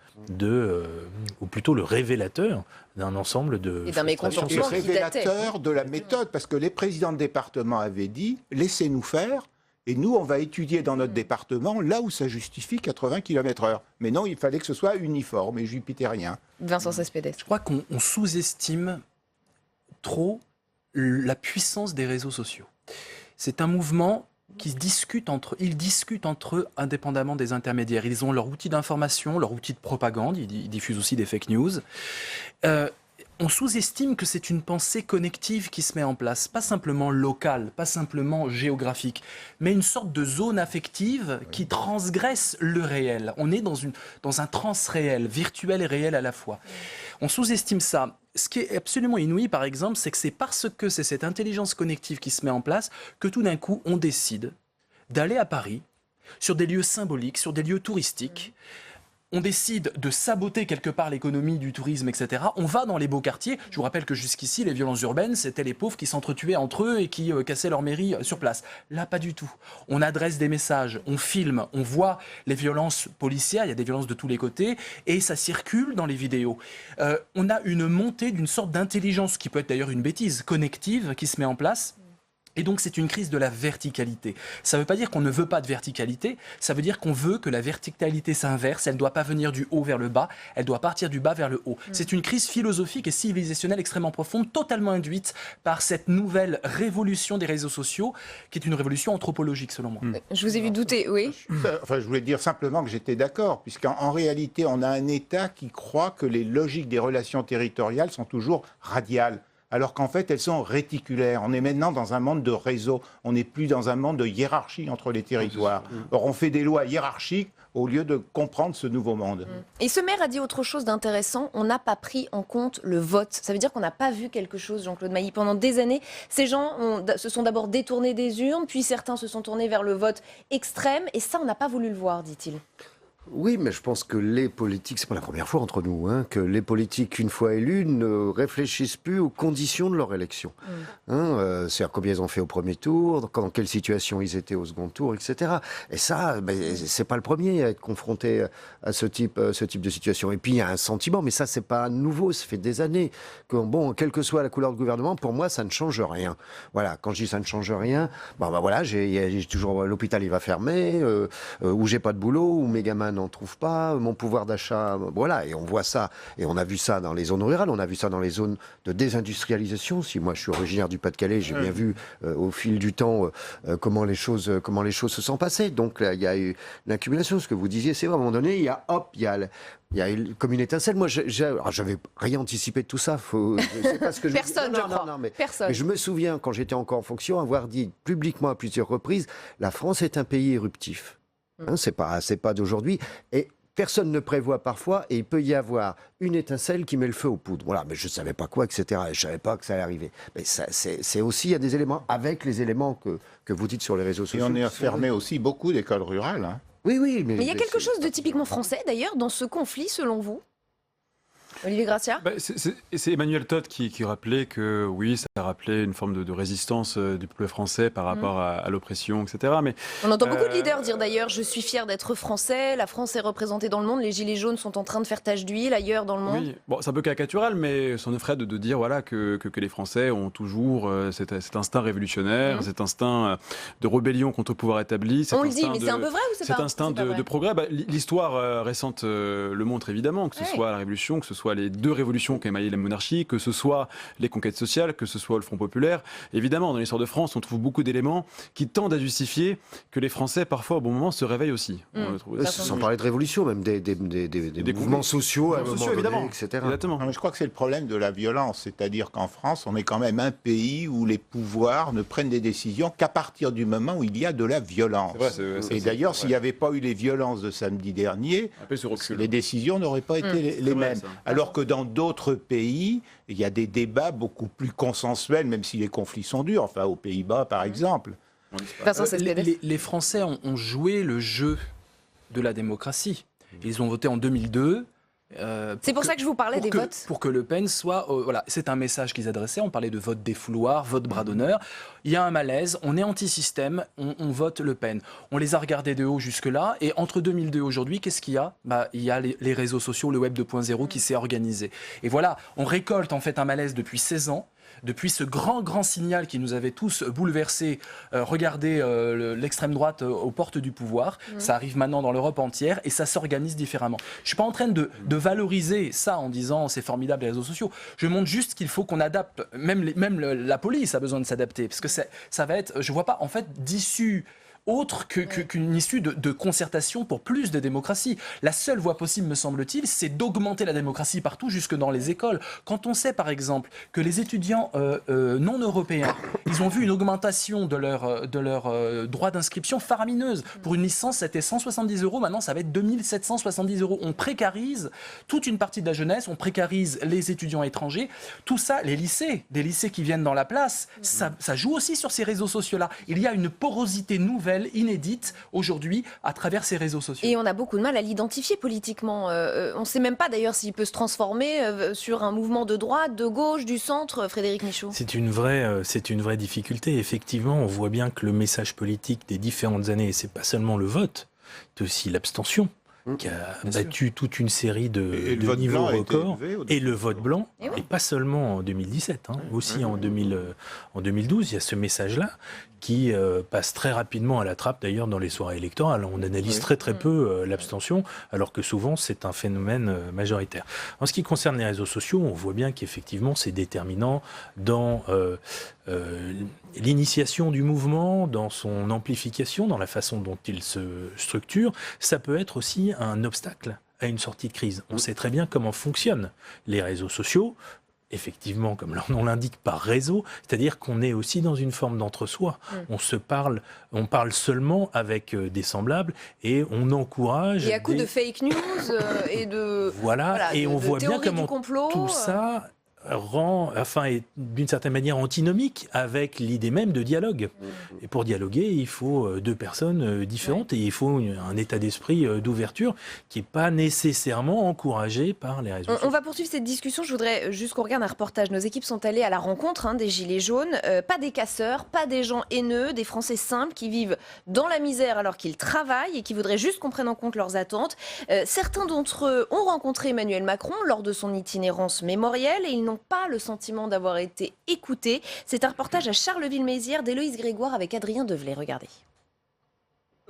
ou plutôt le révélateur d'un ensemble de... Et d'un mécontentement qui datait. Le révélateur de la méthode, parce que les présidents de département avaient dit « laissez-nous faire ». Et nous, on va étudier dans notre département là où ça justifie 80 km/h. Mais non, il fallait que ce soit uniforme et jupitérien. Vincent Cespedes. Je crois qu'on sous-estime trop la puissance des réseaux sociaux. C'est un mouvement ils discutent entre eux indépendamment des intermédiaires. Ils ont leur outil d'information, leur outil de propagande, ils diffusent aussi des fake news. On sous-estime que c'est une pensée connective qui se met en place, pas simplement locale, pas simplement géographique, mais une sorte de zone affective qui transgresse le réel. On est dans un transréel, virtuel et réel à la fois. On sous-estime ça. Ce qui est absolument inouï, par exemple, c'est que c'est parce que c'est cette intelligence connective qui se met en place que tout d'un coup, on décide d'aller à Paris, sur des lieux symboliques, sur des lieux touristiques. On décide de saboter quelque part l'économie du tourisme, etc. On va dans les beaux quartiers. Je vous rappelle que jusqu'ici, les violences urbaines, c'était les pauvres qui s'entretuaient entre eux et qui cassaient leur mairie sur place. Là, pas du tout. On adresse des messages, on filme, on voit les violences policières, il y a des violences de tous les côtés, et ça circule dans les vidéos. On a une montée d'une sorte d'intelligence, qui peut être d'ailleurs une bêtise, connective, qui se met en place. Et donc c'est une crise de la verticalité. Ça ne veut pas dire qu'on ne veut pas de verticalité, ça veut dire qu'on veut que la verticalité s'inverse, elle ne doit pas venir du haut vers le bas, elle doit partir du bas vers le haut. C'est une crise philosophique et civilisationnelle extrêmement profonde, totalement induite par cette nouvelle révolution des réseaux sociaux, qui est une révolution anthropologique selon moi. Je vous ai vu douter, oui. Enfin, je voulais dire simplement que j'étais d'accord, puisqu'en réalité, on a un État qui croit que les logiques des relations territoriales sont toujours radiales. Alors qu'en fait, elles sont réticulaires. On est maintenant dans un monde de réseau. On n'est plus dans un monde de hiérarchie entre les territoires. Or, on fait des lois hiérarchiques au lieu de comprendre ce nouveau monde. Et ce maire a dit autre chose d'intéressant. On n'a pas pris en compte le vote. Ça veut dire qu'on n'a pas vu quelque chose, Jean-Claude Mailly. Pendant des années, ces gens se sont d'abord détournés des urnes, puis certains se sont tournés vers le vote extrême. Et ça, on n'a pas voulu le voir, dit-il. Oui, mais je pense que les politiques, c'est pas la première fois entre nous, que les politiques, une fois élus, ne réfléchissent plus aux conditions de leur élection. C'est-à-dire combien ils ont fait au premier tour, dans quelle situation ils étaient au second tour, etc. Et ça, c'est pas le premier à être confronté à ce type de situation. Et puis il y a un sentiment, mais ça c'est pas nouveau, ça fait des années, que bon, quelle que soit la couleur du gouvernement, pour moi ça ne change rien. Voilà, quand je dis ça ne change rien, voilà, j'ai toujours l'hôpital il va fermer, ou j'ai pas de boulot, ou mes gamins n'en trouvent pas, mon pouvoir d'achat, voilà, et on voit ça, et on a vu ça dans les zones rurales, on a vu ça dans les zones de désindustrialisation. Si moi je suis originaire du Pas-de-Calais, j'ai bien vu au fil du temps comment les choses se sont passées. Donc là, il y a eu l'accumulation, ce que vous disiez, c'est vrai, à un moment donné, il y a comme une étincelle. Moi, j'avais rien anticipé de tout ça. C'est pas ce que Personne, je crois. Personne. Mais je me souviens, quand j'étais encore en fonction, avoir dit publiquement à plusieurs reprises, la France est un pays éruptif. C'est pas d'aujourd'hui. Et personne ne prévoit parfois, et il peut y avoir une étincelle qui met le feu aux poudres. Voilà, mais je ne savais pas quoi, etc. Et je ne savais pas que ça allait arriver. Mais c'est aussi, il y a des éléments, avec les éléments que vous dites sur les réseaux sociaux. Et on a fermé aussi beaucoup d'écoles rurales. Hein. Oui. Mais il y a quelque chose de typiquement français, d'ailleurs, dans ce conflit, selon vous ? Olivier Gracia ? C'est Emmanuel Todt qui rappelait que oui, ça a rappelé une forme de résistance du peuple français par rapport à l'oppression, etc. Mais, on entend beaucoup de leaders dire d'ailleurs « je suis fier d'être français, la France est représentée dans le monde, les gilets jaunes sont en train de faire tache d'huile ailleurs dans le monde ». Oui, bon, c'est un peu caricatural, mais c'en est frais de dire voilà, que les Français ont toujours cet instinct révolutionnaire, cet instinct de rébellion contre le pouvoir établi. On le dit, mais c'est un peu vrai ou c'est pas ? Cet instinct de progrès. L'histoire récente le montre évidemment, que ce soit la Révolution, que ce soit les 2 révolutions qui ont émaillé la monarchie, que ce soit les conquêtes sociales, que ce soit le Front populaire. Évidemment, dans l'histoire de France, on trouve beaucoup d'éléments qui tendent à justifier que les Français, parfois, au bon moment, se réveillent aussi. Sans parler de révolution, même des mouvements sociaux, à un moment donné, etc. Exactement. Non, mais je crois que c'est le problème de la violence. C'est-à-dire qu'en France, on est quand même un pays où les pouvoirs ne prennent des décisions qu'à partir du moment où il y a de la violence. Et d'ailleurs, s'il n'y avait pas eu les violences de samedi dernier, les décisions n'auraient pas été les mêmes. Alors que dans d'autres pays, il y a des débats beaucoup plus consensuels, même si les conflits sont durs, enfin aux Pays-Bas par exemple. Les Français ont joué le jeu de la démocratie. Ils ont voté en 2002. C'est pour ça que je vous parlais des votes. Pour que Le Pen soit... voilà, c'est un message qu'ils adressaient. On parlait de vote défouloir, vote bras d'honneur. Il y a un malaise, on est anti-système, on vote Le Pen. On les a regardés de haut jusque-là. Et entre 2002 et aujourd'hui, qu'est-ce qu'il y a ? Il y a les réseaux sociaux, le web 2.0 qui s'est organisé. Et voilà, on récolte en fait un malaise depuis 16 ans. Depuis ce grand signal qui nous avait tous bouleversés, regardez l'extrême droite aux portes du pouvoir, ça arrive maintenant dans l'Europe entière et ça s'organise différemment. Je ne suis pas en train de valoriser ça en disant c'est formidable les réseaux sociaux. Je montre juste qu'il faut qu'on adapte, même la police a besoin de s'adapter, parce que ça va être, je ne vois pas en fait d'issue autre qu'une issue de concertation pour plus de démocratie. La seule voie possible, me semble-t-il, c'est d'augmenter la démocratie partout, jusque dans les écoles. Quand on sait, par exemple, que les étudiants non européens, ils ont vu une augmentation de leur droit d'inscription faramineuse. Pour une licence, c'était 170 €, maintenant ça va être 2770 €. On précarise toute une partie de la jeunesse, on précarise les étudiants étrangers. Tout ça, des lycées qui viennent dans la place, ça joue aussi sur ces réseaux sociaux-là. Il y a une porosité nouvelle, inédite aujourd'hui à travers ces réseaux sociaux. Et on a beaucoup de mal à l'identifier politiquement. On ne sait même pas d'ailleurs s'il peut se transformer sur un mouvement de droite, de gauche, du centre, Frédéric Michaud. C'est une vraie difficulté. Effectivement, on voit bien que le message politique des différentes années, et c'est pas seulement le vote, c'est aussi l'abstention qui a battu toute une série de niveaux records, et le vote blanc, et pas seulement en 2017, aussi en 2012, il y a ce message-là qui passe très rapidement à la trappe, d'ailleurs, dans les soirées électorales. On analyse très peu l'abstention, alors que souvent, c'est un phénomène majoritaire. En ce qui concerne les réseaux sociaux, on voit bien qu'effectivement, c'est déterminant dans l'initiation du mouvement, dans son amplification, dans la façon dont il se structure. Ça peut être aussi un obstacle à une sortie de crise. On sait très bien comment fonctionnent les réseaux sociaux. Effectivement, comme leur nom l'indique, par réseau, c'est-à-dire qu'on est aussi dans une forme d'entre-soi. On parle seulement avec des semblables et on encourage... Et à coup de fake news et de... Voilà, et on voit bien comment tout ça est d'une certaine manière antinomique avec l'idée même de dialogue. Et pour dialoguer, il faut 2 personnes différentes et il faut un état d'esprit d'ouverture qui n'est pas nécessairement encouragé par les réseaux sociaux. On va poursuivre cette discussion. Je voudrais juste qu'on regarde un reportage. Nos équipes sont allées à la rencontre des Gilets jaunes. Pas des casseurs, pas des gens haineux, des Français simples qui vivent dans la misère alors qu'ils travaillent et qui voudraient juste qu'on prenne en compte leurs attentes. Certains d'entre eux ont rencontré Emmanuel Macron lors de son itinérance mémorielle et ils n'ont pas le sentiment d'avoir été écoutés. C'est un reportage à Charleville-Mézières d'Héloïse Grégoire avec Adrien Develay. Regardez.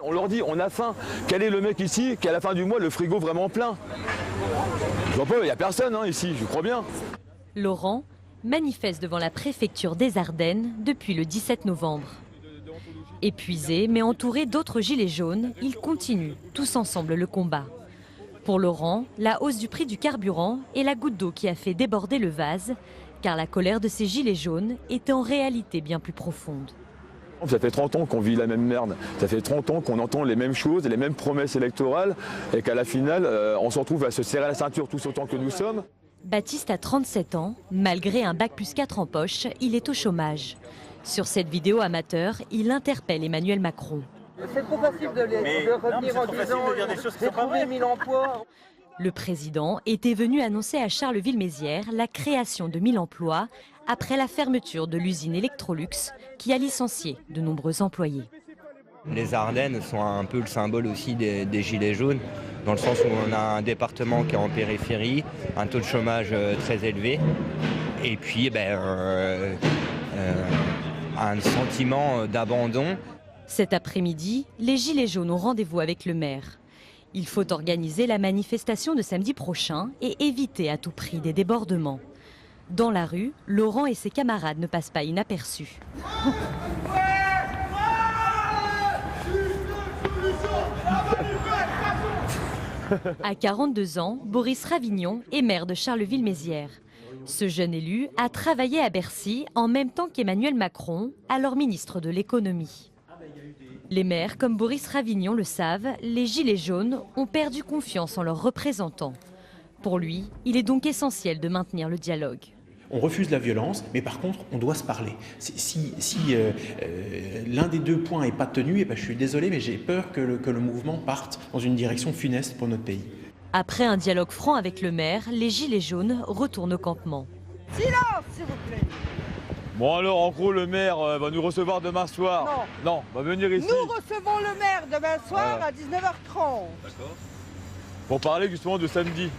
On leur dit, on a faim. Quel est le mec ici qui, à la fin du mois, le frigo vraiment plein? Je vois pas, il n'y a personne ici, je crois bien. Laurent manifeste devant la préfecture des Ardennes depuis le 17 novembre. Épuisé, mais entouré d'autres gilets jaunes, ils continuent tous ensemble le combat. Pour Laurent, la hausse du prix du carburant est la goutte d'eau qui a fait déborder le vase, car la colère de ces gilets jaunes était en réalité bien plus profonde. Ça fait 30 ans qu'on vit la même merde. Ça fait 30 ans qu'on entend les mêmes choses, les mêmes promesses électorales et qu'à la finale, on se retrouve à se serrer la ceinture tous autant que nous sommes. Baptiste a 37 ans. Malgré un bac+4 en poche, il est au chômage. Sur cette vidéo amateur, il interpelle Emmanuel Macron. C'est trop facile de revenir en disant j'ai trouvé 1000 emplois. Le président était venu annoncer à Charleville-Mézières la création de 1000 emplois après la fermeture de l'usine Electrolux qui a licencié de nombreux employés. Les Ardennes sont un peu le symbole aussi des Gilets jaunes, dans le sens où on a un département qui est en périphérie, un taux de chômage très élevé, et puis un sentiment d'abandon. Cet après-midi, les Gilets jaunes ont rendez-vous avec le maire. Il faut organiser la manifestation de samedi prochain et éviter à tout prix des débordements. Dans la rue, Laurent et ses camarades ne passent pas inaperçus. À 42 ans, Boris Ravignon est maire de Charleville-Mézières. Ce jeune élu a travaillé à Bercy en même temps qu'Emmanuel Macron, alors ministre de l'économie. Les maires comme Boris Ravignon le savent, les Gilets jaunes ont perdu confiance en leurs représentants. Pour lui, il est donc essentiel de maintenir le dialogue. On refuse la violence, mais par contre, on doit se parler. Si l'un des deux points n'est pas tenu, eh ben, je suis désolé, mais j'ai peur que le mouvement parte dans une direction funeste pour notre pays. Après un dialogue franc avec le maire, les Gilets jaunes retournent au campement. Silence, s'il vous plaît. Bon alors, en gros, le maire va nous recevoir demain soir. Non, va venir ici. Nous recevons le maire demain soir à 19h30. D'accord. Pour parler justement de samedi.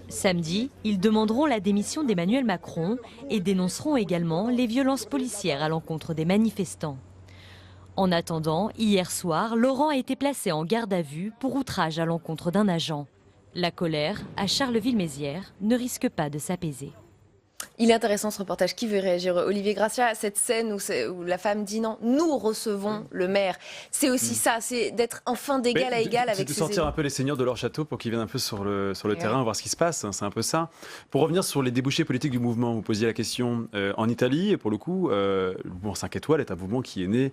Samedi, ils demanderont la démission d'Emmanuel Macron et dénonceront également les violences policières à l'encontre des manifestants. En attendant, hier soir, Laurent a été placé en garde à vue pour outrage à l'encontre d'un agent. La colère, à Charleville-Mézières, ne risque pas de s'apaiser. Il est intéressant ce reportage. Qui veut réagir? Olivier Gracia, cette scène où la femme dit non, nous recevons le maire. C'est aussi ça, c'est d'être enfin d'égal à égal avec ses de sortir élus. un peu les seigneurs de leur château pour qu'ils viennent un peu sur le terrain, voir ce qui se passe. C'est un peu ça. Pour revenir sur les débouchés politiques du mouvement, vous posiez la question en Italie. Et pour le coup, le mouvement 5 étoiles est un mouvement qui est né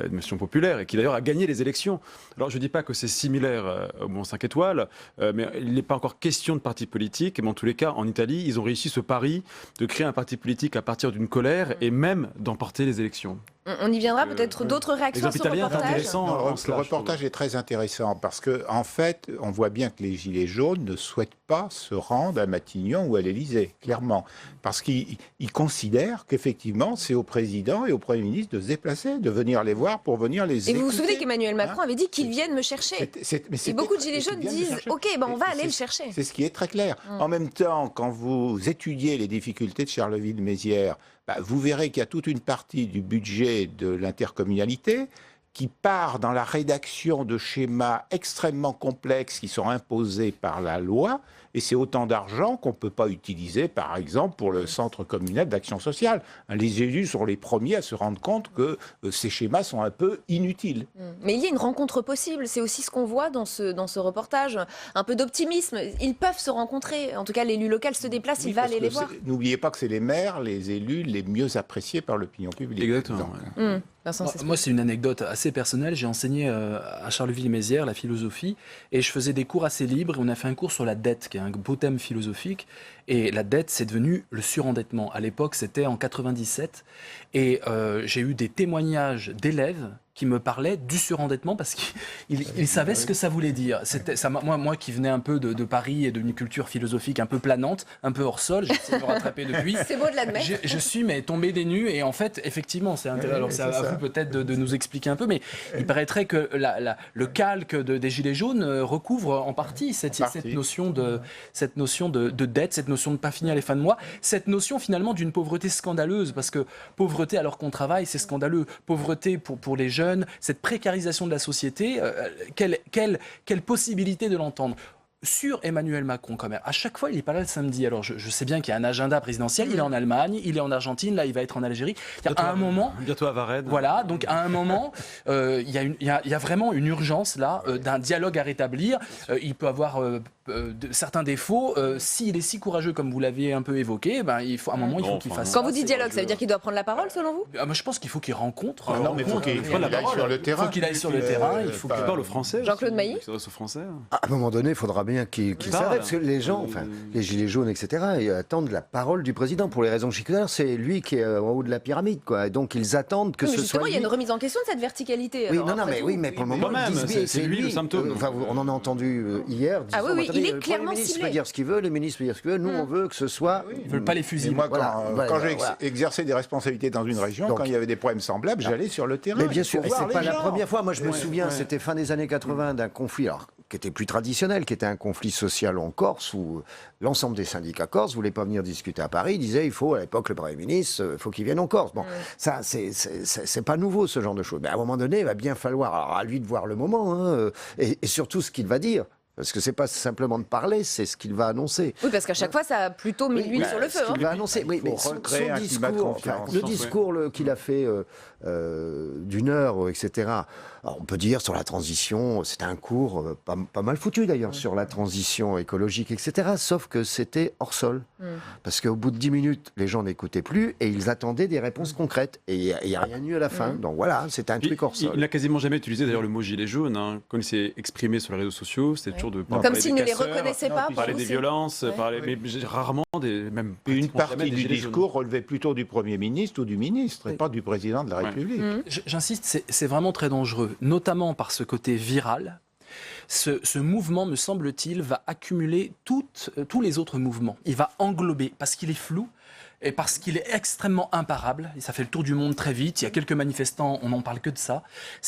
d'une motion populaire et qui d'ailleurs a gagné les élections. Alors je ne dis pas que c'est similaire au mouvement 5 étoiles, mais il n'est pas encore question de parti politique. Mais en tous les cas, en Italie, ils ont réussi ce pari de créer un parti politique à partir d'une colère et même d'emporter les élections. On y viendra, peut-être d'autres réactions à ce reportage. Le reportage est très intéressant parce que, en fait, on voit bien que les Gilets jaunes ne souhaitent pas se rendre à Matignon ou à l'Élysée, clairement. Parce qu'ils considèrent qu'effectivement, c'est au président et au Premier ministre de se déplacer, de venir les voir pour venir les écouter. Et vous vous souvenez qu'Emmanuel Macron avait dit qu'ils viennent me chercher. Et beaucoup de Gilets jaunes disent « Ok, ben on va aller le chercher ». C'est ce qui est très clair. En même temps, quand vous étudiez les difficultés de Charleville-Mézières, vous verrez qu'il y a toute une partie du budget de l'intercommunalité qui part dans la rédaction de schémas extrêmement complexes qui sont imposés par la loi, et c'est autant d'argent qu'on ne peut pas utiliser, par exemple, pour le centre communal d'action sociale. Les élus sont les premiers à se rendre compte que ces schémas sont un peu inutiles. Mais il y a une rencontre possible, c'est aussi ce qu'on voit dans ce reportage, un peu d'optimisme. Ils peuvent se rencontrer, en tout cas l'élu local se déplace, il va aller les voir. N'oubliez pas que c'est les maires, les élus les mieux appréciés par l'opinion publique. Exactement. Moi, c'est une anecdote assez personnelle. J'ai enseigné à Charleville-Mézières la philosophie et je faisais des cours assez libres. On a fait un cours sur la dette, qui est un beau thème philosophique. Et la dette, c'est devenu le surendettement. À l'époque, c'était en 97. Et j'ai eu des témoignages d'élèves qui me parlaient du surendettement parce qu'ils savaient ce que ça voulait dire. Moi qui venais un peu de Paris et d'une culture philosophique un peu planante, un peu hors sol, j'ai essayé de me rattraper depuis. C'est beau de l'admettre. Je suis tombé des nues et en fait, effectivement, c'est intéressant. Alors c'est à vous peut-être de nous expliquer un peu, mais il paraîtrait que le calque des Gilets jaunes recouvre en partie cette notion de dette, cette notion de ne pas finir les fins de mois, cette notion finalement d'une pauvreté scandaleuse, parce que pauvreté alors qu'on travaille, c'est scandaleux. Pauvreté pour les jeunes, cette précarisation de la société, quelle possibilité de l'entendre. sur Emmanuel Macron quand même. À chaque fois, il n'est pas là le samedi. Alors, je sais bien qu'il y a un agenda présidentiel. Il est en Allemagne, il est en Argentine, là, il va être en Algérie. À un moment... Bientôt à Varennes. Voilà, donc à un moment, il y a vraiment une urgence, là, d'un dialogue à rétablir. Il peut avoir certains défauts. S'il est si courageux, comme vous l'avez un peu évoqué, ben, il faut, à un moment, il faut qu'il fasse ça. Quand vous dites dialogue, ça veut dire qu'il doit prendre la parole, selon vous? Moi, je pense qu'il faut qu'il rencontre. Non, mais il faut qu'il aille sur le terrain. Il faut qu'il aille sur le terrain. Il faut qu'il parle au français. Jean-Claude Mailly. Il s'adresse au français. À un moment donné, il faudra bien qu'il s'arrête, parce que les gens, enfin, les gilets jaunes, etc., ils attendent la parole du président. Pour les raisons que j'ai dit tout à l'heure, c'est lui qui est en haut de la pyramide, quoi. Et donc, ils attendent que ce soit justement, lui. il y a une remise en question de cette verticalité. Oui, alors, mais pour le moment, c'est lui le symptôme. Enfin, on en a entendu hier. Ah oui, il est clairement le ministre ciblé. peut dire ce qu'il veut, le ministre peut dire ce qu'il veut. Nous, on veut que ce soit. Ils ne veulent pas les fusils. Moi, quand j'ai exercé des responsabilités dans une région, quand il y avait des problèmes semblables, j'allais sur le terrain. Mais bien sûr, et c'est pas la gens. première fois. Moi, je me souviens, c'était fin des années 80 d'un conflit, alors, qui était plus traditionnel, qui était un conflit social en Corse, où l'ensemble des syndicats corses ne voulaient pas venir discuter à Paris. Ils disaient, il faut, à l'époque, le Premier ministre, il faut qu'il vienne en Corse. Bon, ça, c'est pas nouveau, ce genre de choses. Mais à un moment donné, il va bien falloir, alors à lui de voir le moment, hein, et surtout ce qu'il va dire. Parce que c'est pas simplement de parler, c'est ce qu'il va annoncer. Oui, parce qu'à chaque fois, ça a plutôt mis l'huile sur le feu. Ce qu'il va annoncer. Oui, mais son discours, le discours qu'il a fait d'une heure, etc. Alors, on peut dire sur la transition, c'était un cours pas mal foutu d'ailleurs, sur la transition écologique, etc. Sauf que c'était hors sol. Parce qu'au bout de 10 minutes, les gens n'écoutaient plus et ils attendaient des réponses concrètes. Et il n'y a rien eu à la fin. Donc voilà, c'était un truc hors sol. Il n'a quasiment jamais utilisé d'ailleurs le mot gilet jaune. Hein. Quand il s'est exprimé sur les réseaux sociaux, c'était toujours de comme s'il ne les reconnaissait pas. Parler des violences, mais rarement même une partie du discours relevait plutôt du Premier ministre ou du ministre, et pas du président de la République. J'insiste, c'est vraiment très dangereux, notamment par ce côté viral. Ce mouvement, me semble-t-il, va accumuler tous les autres mouvements. Il va englober, parce qu'il est flou, et parce qu'il est extrêmement imparable, et ça fait le tour du monde très vite, il y a quelques manifestants, on n'en parle que de ça,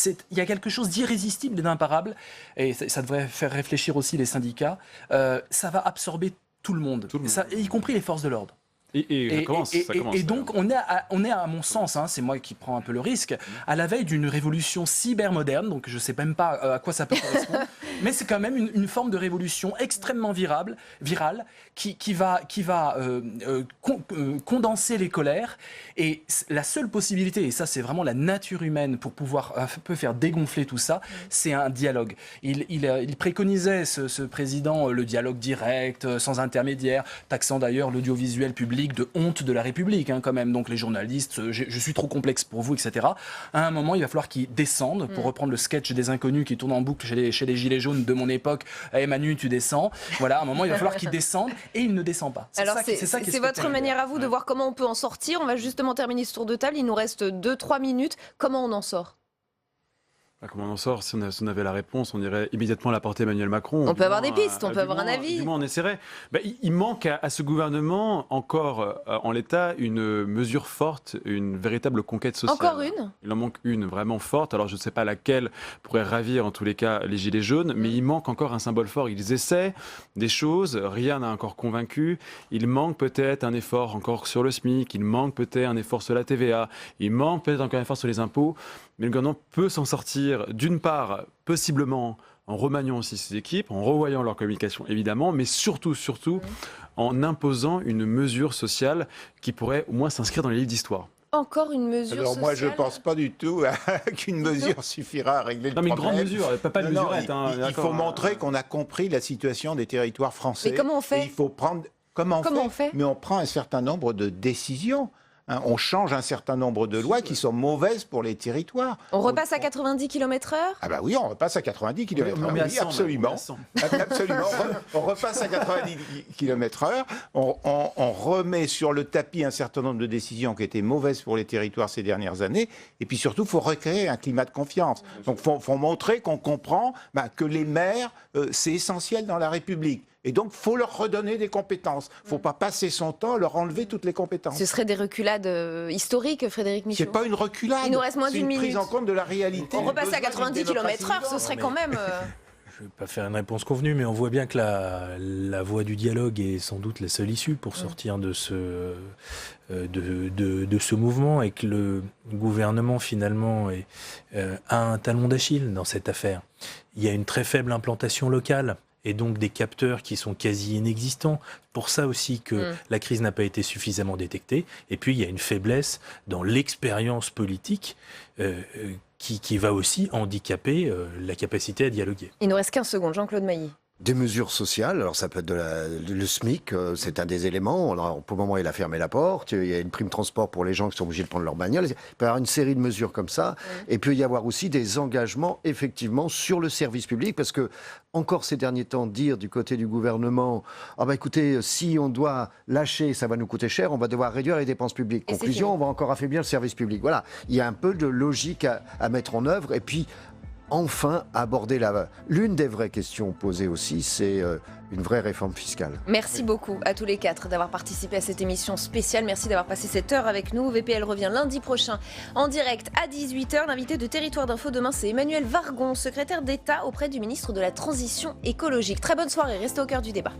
il y a quelque chose d'irrésistible et d'imparable, et ça devrait faire réfléchir aussi les syndicats, ça va absorber tout le monde. Y compris les forces de l'ordre. Et donc, on est à mon sens, hein, c'est moi qui prends un peu le risque, à la veille d'une révolution cybermoderne, donc je ne sais même pas à quoi ça peut correspondre, mais c'est quand même une forme de révolution extrêmement virale qui va condenser les colères. Et la seule possibilité, et ça c'est vraiment la nature humaine pour pouvoir un peu faire dégonfler tout ça, c'est un dialogue. Il préconisait, ce président, le dialogue direct, sans intermédiaire, taxant d'ailleurs l'audiovisuel public de honte de la République, hein, quand même. Donc les journalistes, je suis trop complexe pour vous, etc. À un moment, il va falloir qu'ils descendent, pour reprendre le sketch des inconnus qui tourne en boucle chez les gilets jaunes de mon époque. Hey, Manu, tu descends. Voilà, à un moment, il va falloir qu'ils descendent, et ils ne descendent pas. Alors c'est votre manière à vous de voir comment on peut en sortir. On va justement terminer ce tour de table. Il nous reste 2-3 minutes. Comment on en sort ? Comment on en sort? Si on avait la réponse, on irait immédiatement la porter Emmanuel Macron. On peut avoir des pistes, on peut avoir un avis. Du moins, on essaierait. Il manque à ce gouvernement, encore en l'état, une mesure forte, une véritable conquête sociale. Encore une? Il en manque une vraiment forte. Alors, je ne sais pas laquelle pourrait ravir, en tous les cas, les Gilets jaunes, mais il manque encore un symbole fort. Ils essaient des choses, rien n'a encore convaincu. Il manque peut-être un effort encore sur le SMIC, il manque peut-être un effort sur la TVA, il manque peut-être encore un effort sur les impôts. Mais le gouvernement peut s'en sortir, d'une part, possiblement en remaniant aussi ses équipes, en revoyant leur communication évidemment, mais surtout, en imposant une mesure sociale qui pourrait au moins s'inscrire dans les livres d'histoire. Encore une mesure sociale. Moi, je ne pense pas du tout qu'une mesure suffira à régler le problème. Une grande mesure, pas de mesurette. Il faut montrer qu'on a compris la situation des territoires français. Mais comment on fait? Il faut prendre... Comment on fait? Mais on prend un certain nombre de décisions. On change un certain nombre de lois qui sont mauvaises pour les territoires. On repasse à 90 km/h? Ah bah oui, on repasse à 90 km/h. Oui, absolument. Absolument. On repasse à 90 km/h. On remet sur le tapis un certain nombre de décisions qui étaient mauvaises pour les territoires ces dernières années. Et puis surtout, il faut recréer un climat de confiance. Donc il faut montrer qu'on comprend que les maires, c'est essentiel dans la République. Et donc, il faut leur redonner des compétences. Il ne faut pas passer son temps à leur enlever toutes les compétences. Ce serait des reculades historiques, Frédéric Michaud? Ce n'est pas une reculade. Il nous reste moins d'une minute. C'est une prise en compte de la réalité. On repasse à 90 km/h, ce serait quand même... Je ne vais pas faire une réponse convenue, mais on voit bien que la voie du dialogue est sans doute la seule issue pour sortir de ce mouvement, et que le gouvernement, finalement, a un talon d'Achille dans cette affaire. Il y a une très faible implantation locale. et donc des capteurs qui sont quasi inexistants. Pour ça aussi que la crise n'a pas été suffisamment détectée. Et puis il y a une faiblesse dans l'expérience politique qui va aussi handicaper la capacité à dialoguer. Il nous reste 15 secondes, Jean-Claude Mailly. Des mesures sociales, alors ça peut être le SMIC, c'est un des éléments. Pour le moment, il a fermé la porte. Il y a une prime transport pour les gens qui sont obligés de prendre leur bagnole. Il peut y avoir une série de mesures comme ça. Et puis, il peut y avoir aussi des engagements, effectivement, sur le service public. Parce que, encore ces derniers temps, dire du côté du gouvernement, ah bah écoutez, si on doit lâcher, ça va nous coûter cher, on va devoir réduire les dépenses publiques. Conclusion, on va encore affaiblir le service public. Voilà, il y a un peu de logique à mettre en œuvre. Et puis, enfin aborder l'une des vraies questions posées aussi, c'est une vraie réforme fiscale. Merci beaucoup à tous les quatre d'avoir participé à cette émission spéciale. Merci d'avoir passé cette heure avec nous. VPL revient lundi prochain en direct à 18h. L'invité de Territoire d'Info demain, c'est Emmanuel Vargon, secrétaire d'État auprès du ministre de la Transition écologique. Très bonne soirée, restez au cœur du débat.